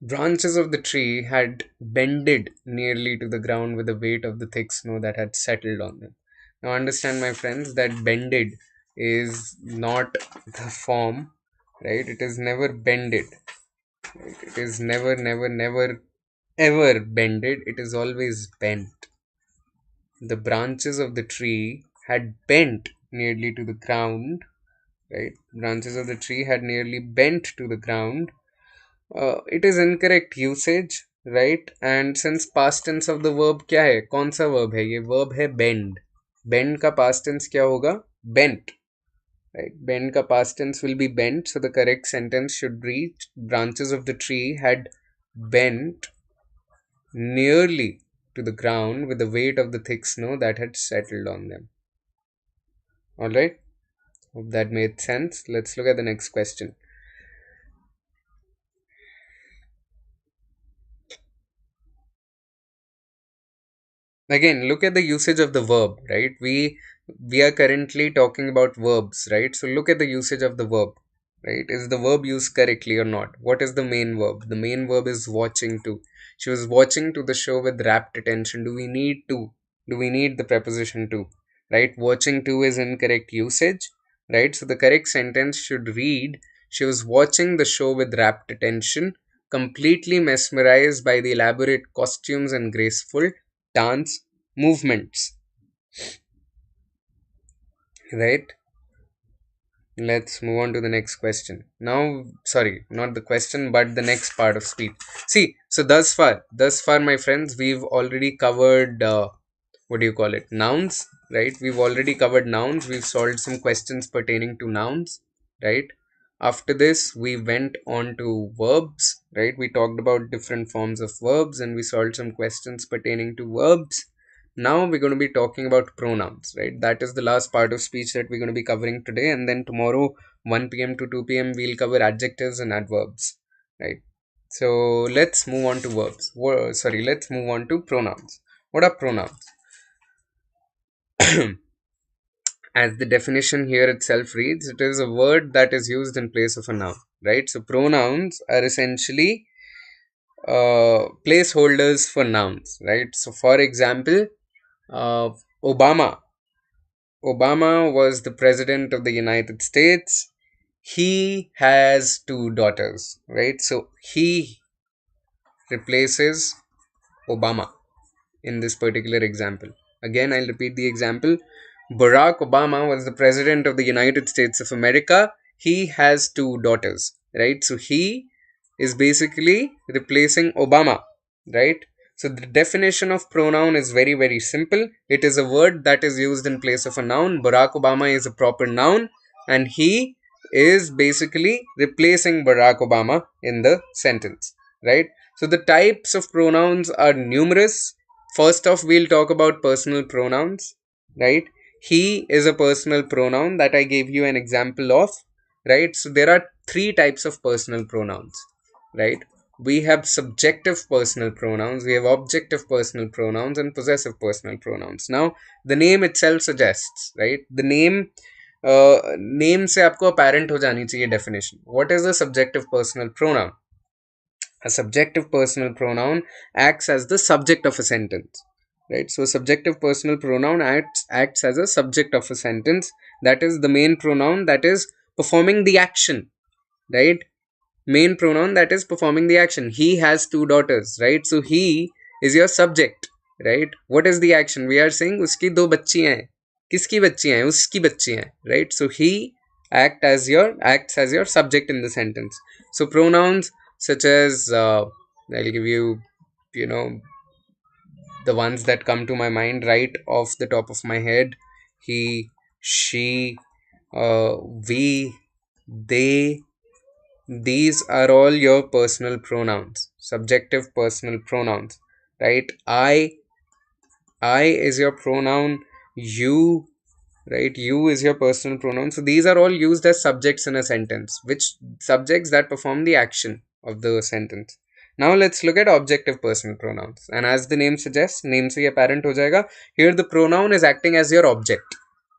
Branches of the tree had bended nearly to the ground with the weight of the thick snow that had settled on them. Now, understand, my friends, that bended is not the form, right? It is never bended. Right? It is never, ever bended. It is always bent. The branches of the tree had bent nearly to the ground, right? Branches of the tree had nearly bent to the ground. It is incorrect usage, right? And since past tense of the verb क्या है, कौन सा verb है? ये verb है bend. Bend का past tense क्या होगा? Bent, right? Bend का past tense will be bent, so the correct sentence should read: branches of the tree had bent nearly to the ground with the weight of the thick snow that had settled on them. Alright, hope that made sense. Let's look at the next question. Again, look at the usage of the verb, right? We are currently talking about verbs, right? So look at the usage of the verb, right? Is the verb used correctly or not? What is the main verb? The main verb is watching to. She was watching to the show with rapt attention. Do we need the preposition to, right? Watching to is incorrect usage, right? So the correct sentence should read: she was watching the show with rapt attention, completely mesmerized by the elaborate costumes and graceful dance movements, right? Let's move on to the next question now. Sorry, not the question, but the next part of speech. See, so thus far, my friends, we've already covered what do you call it, nouns, right? We've already covered nouns. We've solved some questions pertaining to nouns, right? After this, we went on to verbs, right? We talked about different forms of verbs and we solved some questions pertaining to verbs. Now we're going to be talking about pronouns, right? That is the last part of speech that we're going to be covering today, and then tomorrow 1 p.m. to 2 p.m. we'll cover adjectives and adverbs, right? So let's move on to verbs. Let's move on to pronouns. What are pronouns? As the definition here itself reads, it is a word that is used in place of a noun, right? So pronouns are essentially placeholders for nouns, right? So for example, uh, Obama. Obama was the president of the United States. He has two daughters, right? So he replaces Obama in this particular example. Again, I'll repeat the example. Barack Obama was the president of the United States of America. He has two daughters, right? So he is basically replacing Obama, right? So the definition of pronoun is very, very simple. It is a word that is used in place of a noun. Barack Obama is a proper noun, and he is basically replacing Barack Obama in the sentence, right? So the types of pronouns are numerous. First off, we'll talk about personal pronouns, right? He is a personal pronoun that I gave you an example of, right? So there are three types of personal pronouns, right? We have subjective personal pronouns, we have objective personal pronouns, and possessive personal pronouns. Now, the name itself suggests, right? The name से आपको apparent हो जानी चाहिए definition. What is a subjective personal pronoun? A subjective personal pronoun acts as the subject of a sentence, right? So a subjective personal pronoun acts as a subject of a sentence. That is the main pronoun that is performing the action, right? Main pronoun that is performing the action. He has two daughters, right? So he is your subject, right? What is the action? We are saying uski do bachchiyan hain. Kiski bachchiyan hain? Uski bachchiyan hain, right? So he acts as your subject in the sentence. So pronouns such as I'll give you, you know, the ones that come to my mind right off the top of my head. He, she, we, they. These are all your personal pronouns, subjective personal pronouns, right? I is your pronoun. You, right? You is your personal pronoun. So these are all used as subjects in a sentence, which subjects that perform the action of the sentence. Now let's look at objective personal pronouns. And as the name suggests, name से ये apparent हो जाएगा. Here the pronoun is acting as your object,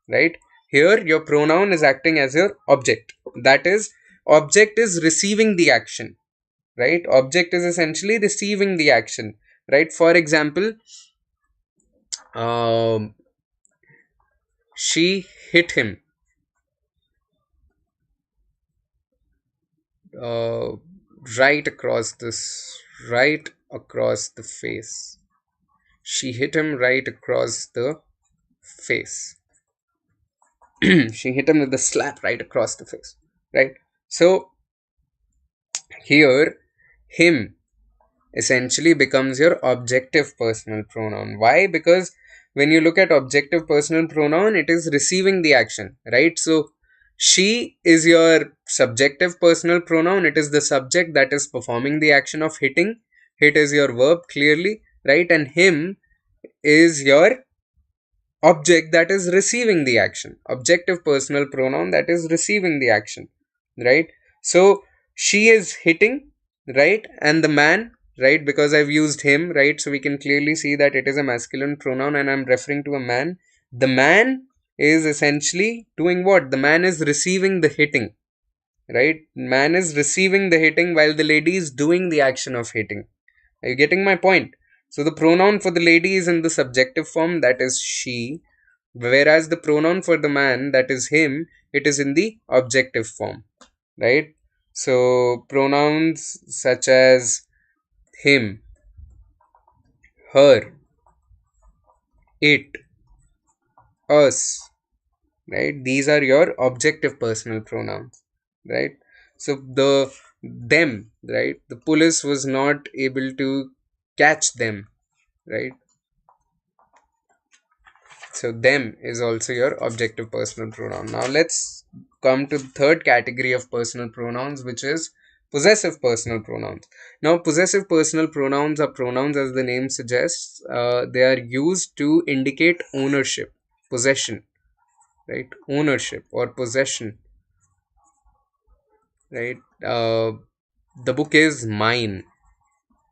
right? Here your pronoun is acting as your object. That is, object is receiving the action, right? Object is essentially receiving the action, right? For example, um, she hit him uh, right across this, right across the face. She hit him right across the face. She hit him with a slap right across the face, right? So here, him essentially becomes your objective personal pronoun. Why? Because when you look at objective personal pronoun, it is receiving the action, right? So she is your subjective personal pronoun. It is the subject that is performing the action of hitting. Hit is your verb, clearly, right? And him is your object that is receiving the action. Objective personal pronoun that is receiving the action, right? So she is hitting, right? And the man, right? Because I've used him, right? So we can clearly see that it is a masculine pronoun and I'm referring to a man. The man is essentially doing what? The man is receiving the hitting, right? Man is receiving the hitting while the lady is doing the action of hitting. Are you getting my point? So the pronoun for the lady is in the subjective form, that is she, whereas the pronoun for the man, that is him, it is in the objective form, right? So pronouns such as him, her, it, us, right? These are your objective personal pronouns, right? So the them, right? The police was not able to catch them, right? So them is also your objective personal pronoun. Now let's come to the third category of personal pronouns, which is Possessive personal pronouns. Now, possessive personal pronouns are pronouns, as the name suggests. They are used to indicate ownership, possession, right? Ownership or possession, right? The book is mine,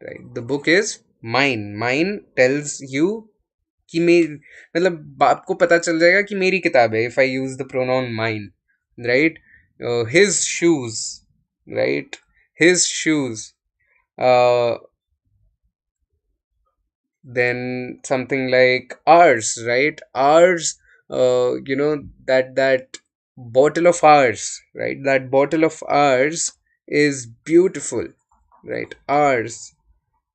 right? The book is mine. Mine tells you कि मेरी, मतलब आपको पता चल जाएगा कि मेरी किताब है if I use the pronoun mine, right? His shoes, right? His shoes. Uh, then something like ours, right? Ours, that bottle of ours, right? That bottle of ours is beautiful, right? Ours,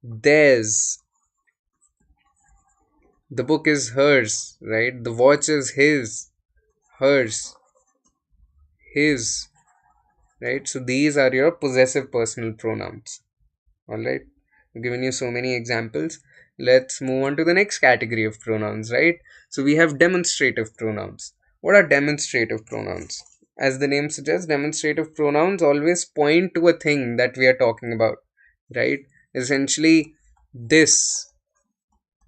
theirs. The book is hers, right? The watch is his, hers, his, right? So these are your possessive personal pronouns. All right, I've given you so many examples. Let's move on to the next category of pronouns, right? So we have demonstrative pronouns. What are demonstrative pronouns? As the name suggests, demonstrative pronouns always point to a thing that we are talking about, right? Essentially, this,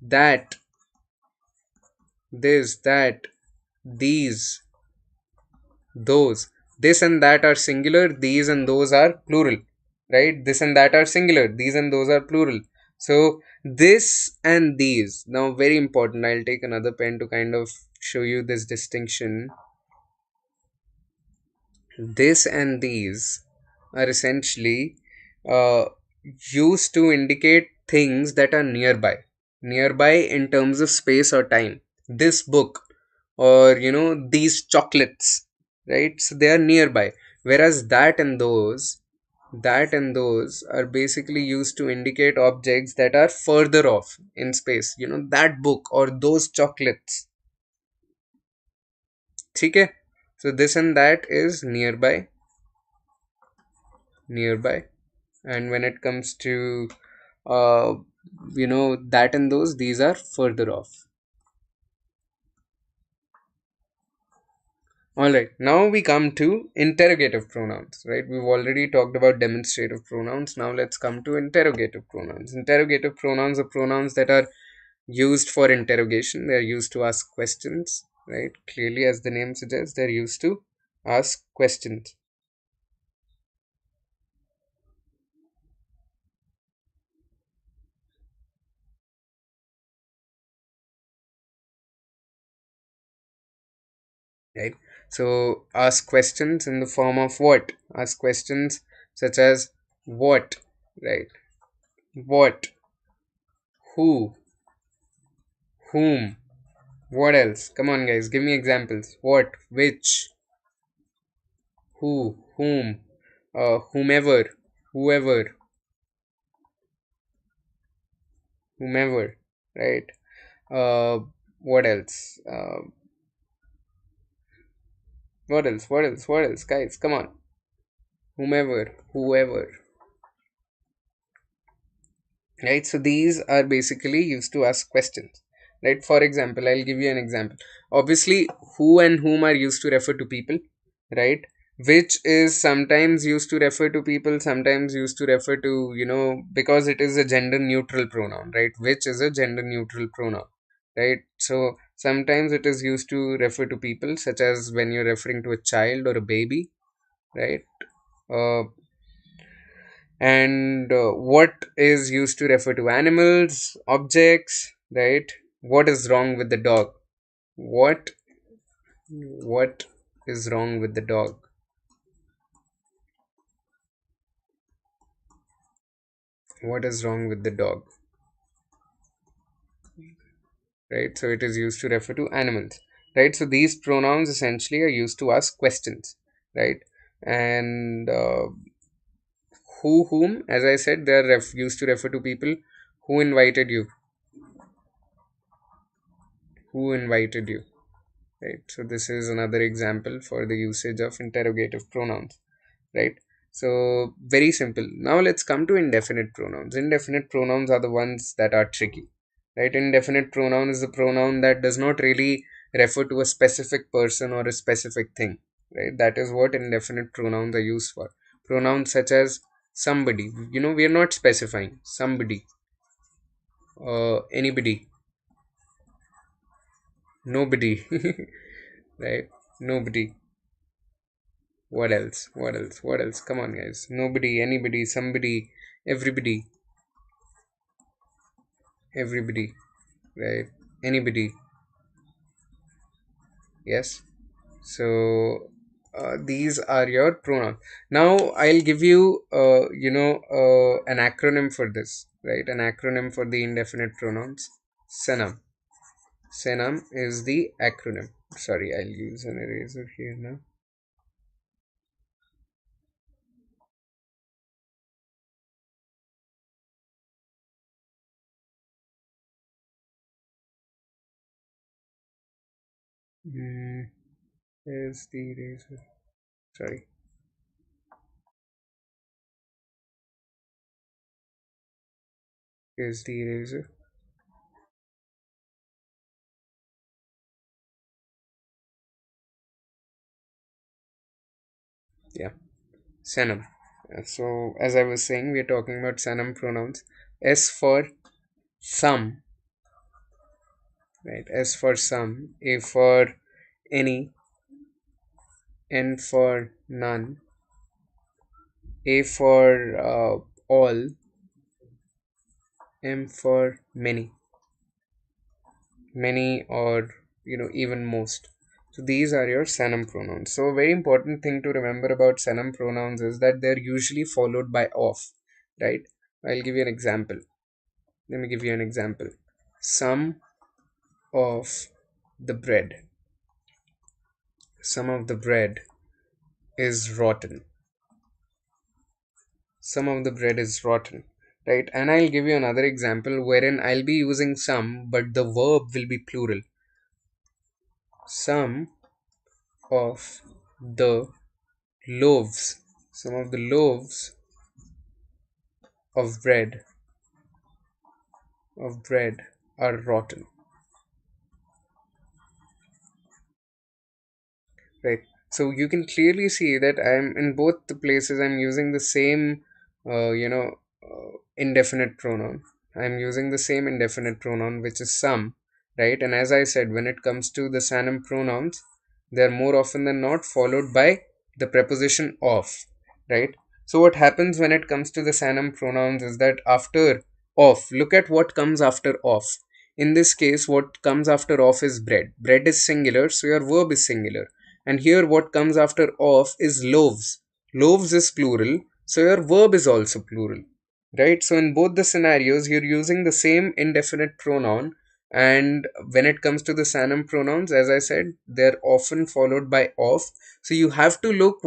that, this, that, these, those. This and that are singular, these and those are plural, right? This and that are singular, these and those are plural. So this and these, now very important, I'll take another pen to kind of show you this distinction. This and these are essentially uh, used to indicate things that are nearby, nearby in terms of space or time. This book, or these chocolates, right? So they are nearby. Whereas that and those are basically used to indicate objects that are further off in space. That book or those chocolates. ठीक है? So this and that is nearby, nearby. And when it comes to uh, that and those, these are further off. All right, now we come to interrogative pronouns, right? We've already talked about demonstrative pronouns. Now let's come to interrogative pronouns. Interrogative pronouns are pronouns that are used for interrogation. They're used to ask questions, right? Clearly, as the name suggests, they're used to ask questions. Right? So ask questions in the form of what? Ask questions such as what, right? What, who, whom, what else? Come on, guys, give me examples. What, which, who, whom, whomever, whoever, whomever, right? Uh, what else? What else? What else? What else, guys? Come on. Whomever, whoever, right? So these are basically used to ask questions, right? For example, I'll give you an example. Obviously, who and whom are used to refer to people, right? Which is sometimes used to refer to people, sometimes used to refer to, because it is a gender neutral pronoun, right? Which is a gender neutral pronoun, right? So sometimes it is used to refer to people, such as when you're referring to a child or a baby, right? uh, and what is used to refer to animals, objects, right? What is wrong with the dog? What what is wrong with the dog? What is wrong with the dog, right? So it is used to refer to animals, right? So these pronouns essentially are used to ask questions, right? And who, whom, as I said, they are used to refer to people. Who invited you? Who invited you? Right? So this is another example for the usage of interrogative pronouns, right? So very simple. Now let's come to indefinite pronouns. Indefinite pronouns are the ones that are tricky, right? Indefinite pronoun is a pronoun that does not really refer to a specific person or a specific thing, right? That is what indefinite pronouns are used for. Pronouns such as somebody. We are not specifying. Somebody, anybody, nobody. Right? Nobody. What else? What else? What else? Come on, guys. Nobody, anybody, somebody, everybody, everybody, right? Anybody. Yes. So these are your pronouns. Now I'll give you, an acronym for this, right? An acronym for the indefinite pronouns. SENAM. SENAM is the acronym. Sorry, I'll use an eraser here now. Mm, Here's the eraser. Sorry. Here's the eraser. Yeah. Sanam. So, as I was saying, we are talking about Sanam pronouns. S for some, right? S for some, A for any, N for none, A for all, M for many, many, or even most. So these are your Sanam pronouns. So a very important thing to remember about Sanam pronouns is that they're usually followed by of, right? I'll give you an example. Let me give you an example. Some of the bread. Some of the bread is rotten. Some of the bread is rotten. Right? And I'll give you another example wherein I'll be using some, but the verb will be plural. Some of the loaves. Some of the loaves of bread are rotten. Right? So you can clearly see that I'm in both the places I'm using the same indefinite pronoun. I'm using the same indefinite pronoun, which is some, right? And as I said, when it comes to the Sanam pronouns, they're more often than not followed by the preposition of, right? So what happens when it comes to the Sanam pronouns is that after of, look at what comes after of. In this case, what comes after of is bread. Bread is singular, so your verb is singular. And here what comes after of is loaves. Loaves is plural, so your verb is also plural, right? So in both the scenarios, you're using the same indefinite pronoun. And when it comes to the Sanam pronouns, as I said, they're often followed by of. So you have to look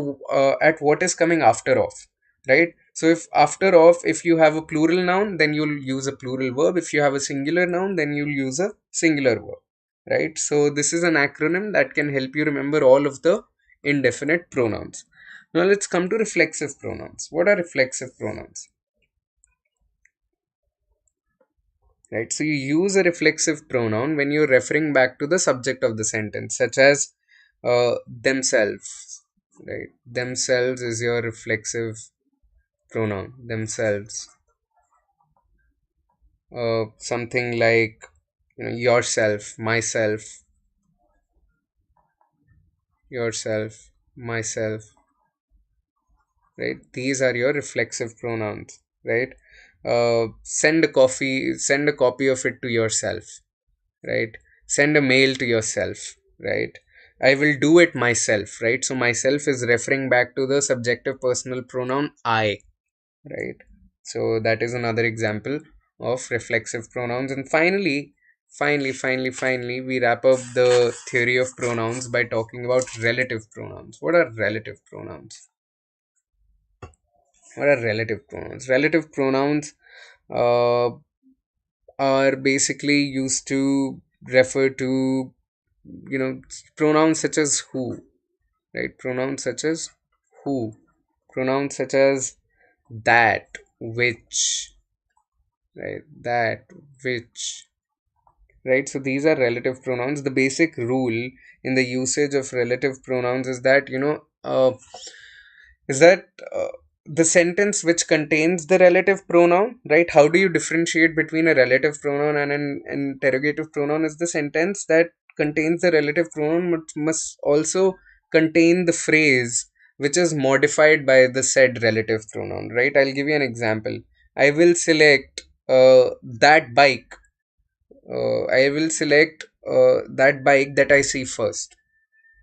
at what is coming after of, right? So if after of, if you have a plural noun, then you'll use a plural verb. If you have a singular noun, then you'll use a singular verb, right? So this is an acronym that can help you remember all of the indefinite pronouns. Now let's come to reflexive pronouns. What are reflexive pronouns? Right, so you use a reflexive pronoun when you're referring back to the subject of the sentence, such as themselves, right? Themselves is your reflexive pronoun. Themselves. Something like yourself, myself, yourself, myself, right? These are your reflexive pronouns, right? Send a copy of it to yourself, right? Send a mail to yourself, right? I will do it myself, right? So myself is referring back to the subjective personal pronoun I, right? So that is another example of reflexive pronouns. And finally, we wrap up the theory of pronouns by talking about relative pronouns. What are relative pronouns? What are relative pronouns? Relative pronouns uh, are basically used to refer to pronouns such as who, right? Pronouns such as who, pronouns such as that, which, right? That, which, right? So these are relative pronouns. The basic rule in the usage of relative pronouns is that is that the sentence which contains the relative pronoun, right? How do you differentiate between a relative pronoun and an interrogative pronoun? Is the sentence that contains the relative pronoun must also contain the phrase which is modified by the said relative pronoun, right? I'll give you an example. I will select that bike. I will select that bike that I see first.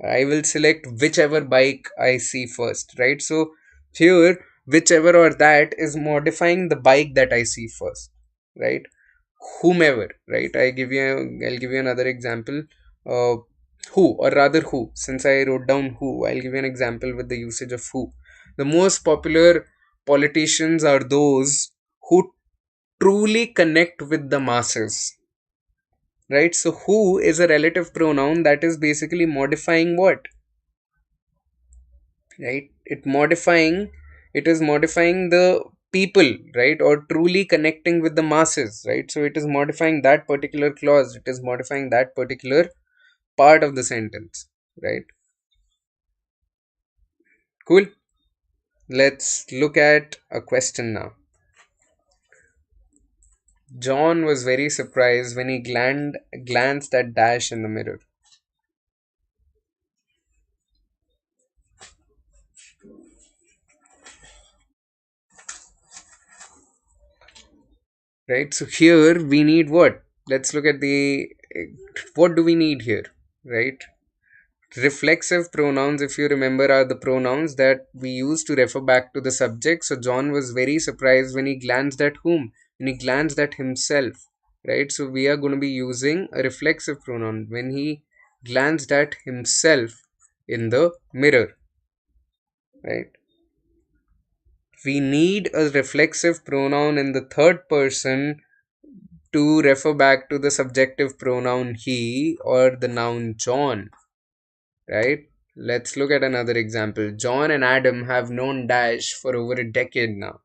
I will select whichever bike I see first, right? So here, whichever or that is modifying the bike that I see first, right? Whomever, right? I'll give you another example. Uh, who, or rather who, since I wrote down who, I'll give you an example with the usage of who. The most popular politicians are those who truly connect with the masses, right? So who is a relative pronoun that is basically modifying what, right? It is modifying the people, right? Or truly connecting with the masses, right? So it is modifying that particular clause, it is modifying that particular part of the sentence, right? Cool. Let's look at a question now. John was very surprised when he glanced at Dash in the mirror, right? So here we need what? Let's look at the what do we need here, right? Reflexive pronouns, if you remember, are the pronouns that we use to refer back to the subject. So John was very surprised when he glanced at whom? When he glanced at himself, right? So we are going to be using a reflexive pronoun when he glanced at himself in the mirror, right? We need a reflexive pronoun in the third person to refer back to the subjective pronoun he or the noun John, right? Let's look at another example. John and Adam have known Dash for over a decade now.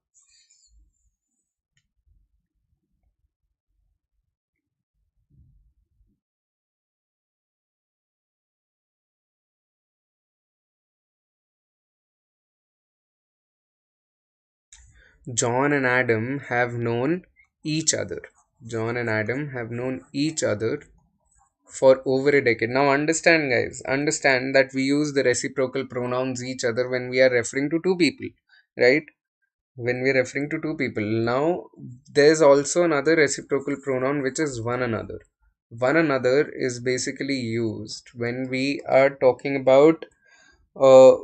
John and Adam have known each other. John and Adam have known each other for over a decade. Now, understand, guys, understand that we use the reciprocal pronouns each other when we are referring to two people, right? When we're referring to two people. Now, there's also another reciprocal pronoun which is one another. One another is basically used when we are talking about uh,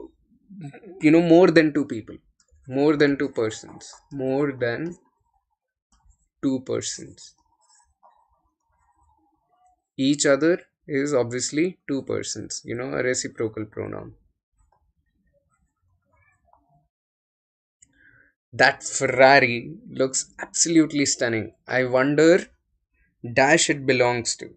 more than two people, more than two persons, more than two persons. Each other is obviously two persons, a reciprocal pronoun. That Ferrari looks absolutely stunning. I wonder dash it belongs to.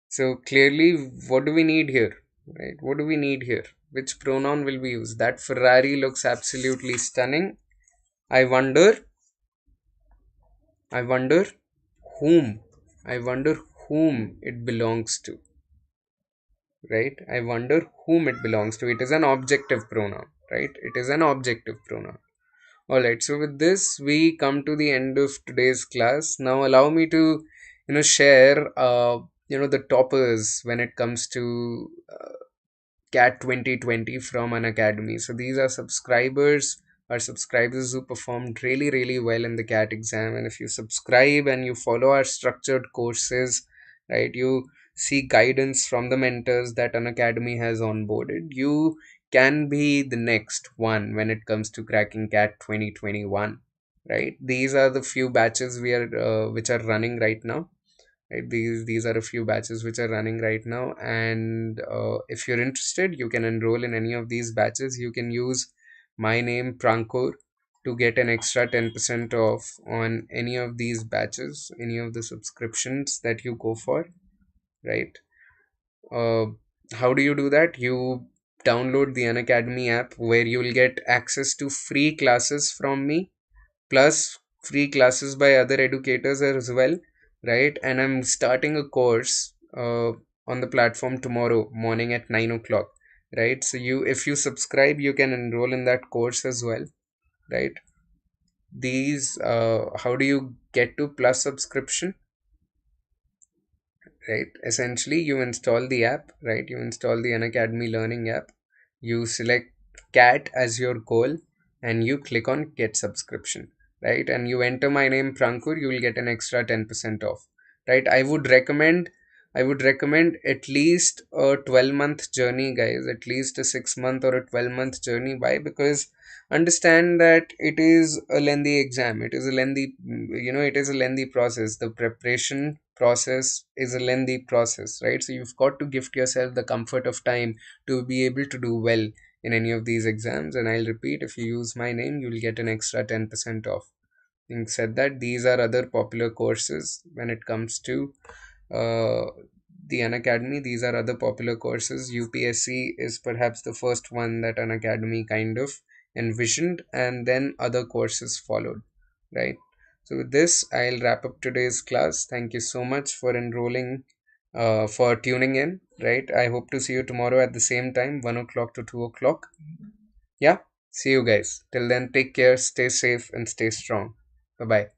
So clearly, what do we need here? Right? What do we need here? Which pronoun will we use? That Ferrari looks absolutely stunning. I wonder, I wonder whom, I wonder whom it belongs to. Right? I wonder whom it belongs to. It is an objective pronoun, right? It is an objective pronoun. Alright, so with this, we come to the end of today's class. Now, allow me to, share, the toppers when it comes to CAT 2020 from Unacademy. So these are subscribers who performed really, really well in the CAT exam. And if you subscribe and you follow our structured courses, right, you see guidance from the mentors that Unacademy has onboarded, you can be the next one when it comes to cracking CAT 2021. Right, these are the few batches which are running right now, right? These are a few batches which are running right now, and if you're interested, you can enroll in any of these batches. You can use my name Prankur to get an extra 10% off on any of these batches, any of the subscriptions that you go for, right? uh, how do you do that? You download the Unacademy app, where you will get access to free classes from me, plus free classes by other educators as well. right? And I'm starting a course on the platform tomorrow morning at 9 o'clock, right? So if you subscribe, you can enroll in that course as well, right? These how do you get to plus subscription, right? Essentially, you install the app, right? You install the Unacademy learning app, you select cat as your goal, and you click on get subscription, right? And you enter my name Prankur, you will get an extra 10% off, right? I would recommend at least a 12-month journey, guys, at least a 6 month or a 12-month journey. Why? Because understand that it is a lengthy exam, it is a lengthy, it is a lengthy process. The preparation process is a lengthy process, right? So you've got to gift yourself the comfort of time to be able to do well in any of these exams. And I'll repeat, if you use my name, you'll get an extra 10% off. Having said that, these are other popular courses when it comes to uh, the Unacademy. These are other popular courses. UPSC is perhaps the first one that Unacademy kind of envisioned, and then other courses followed, right? So with this, I'll wrap up today's class. Thank you so much for enrolling, for tuning in, right? I hope to see you tomorrow at the same time, 1 o'clock to 2 o'clock. Yeah, see you guys. Till then, take care, stay safe, and stay strong. Bye bye.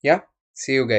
Yeah, see you guys.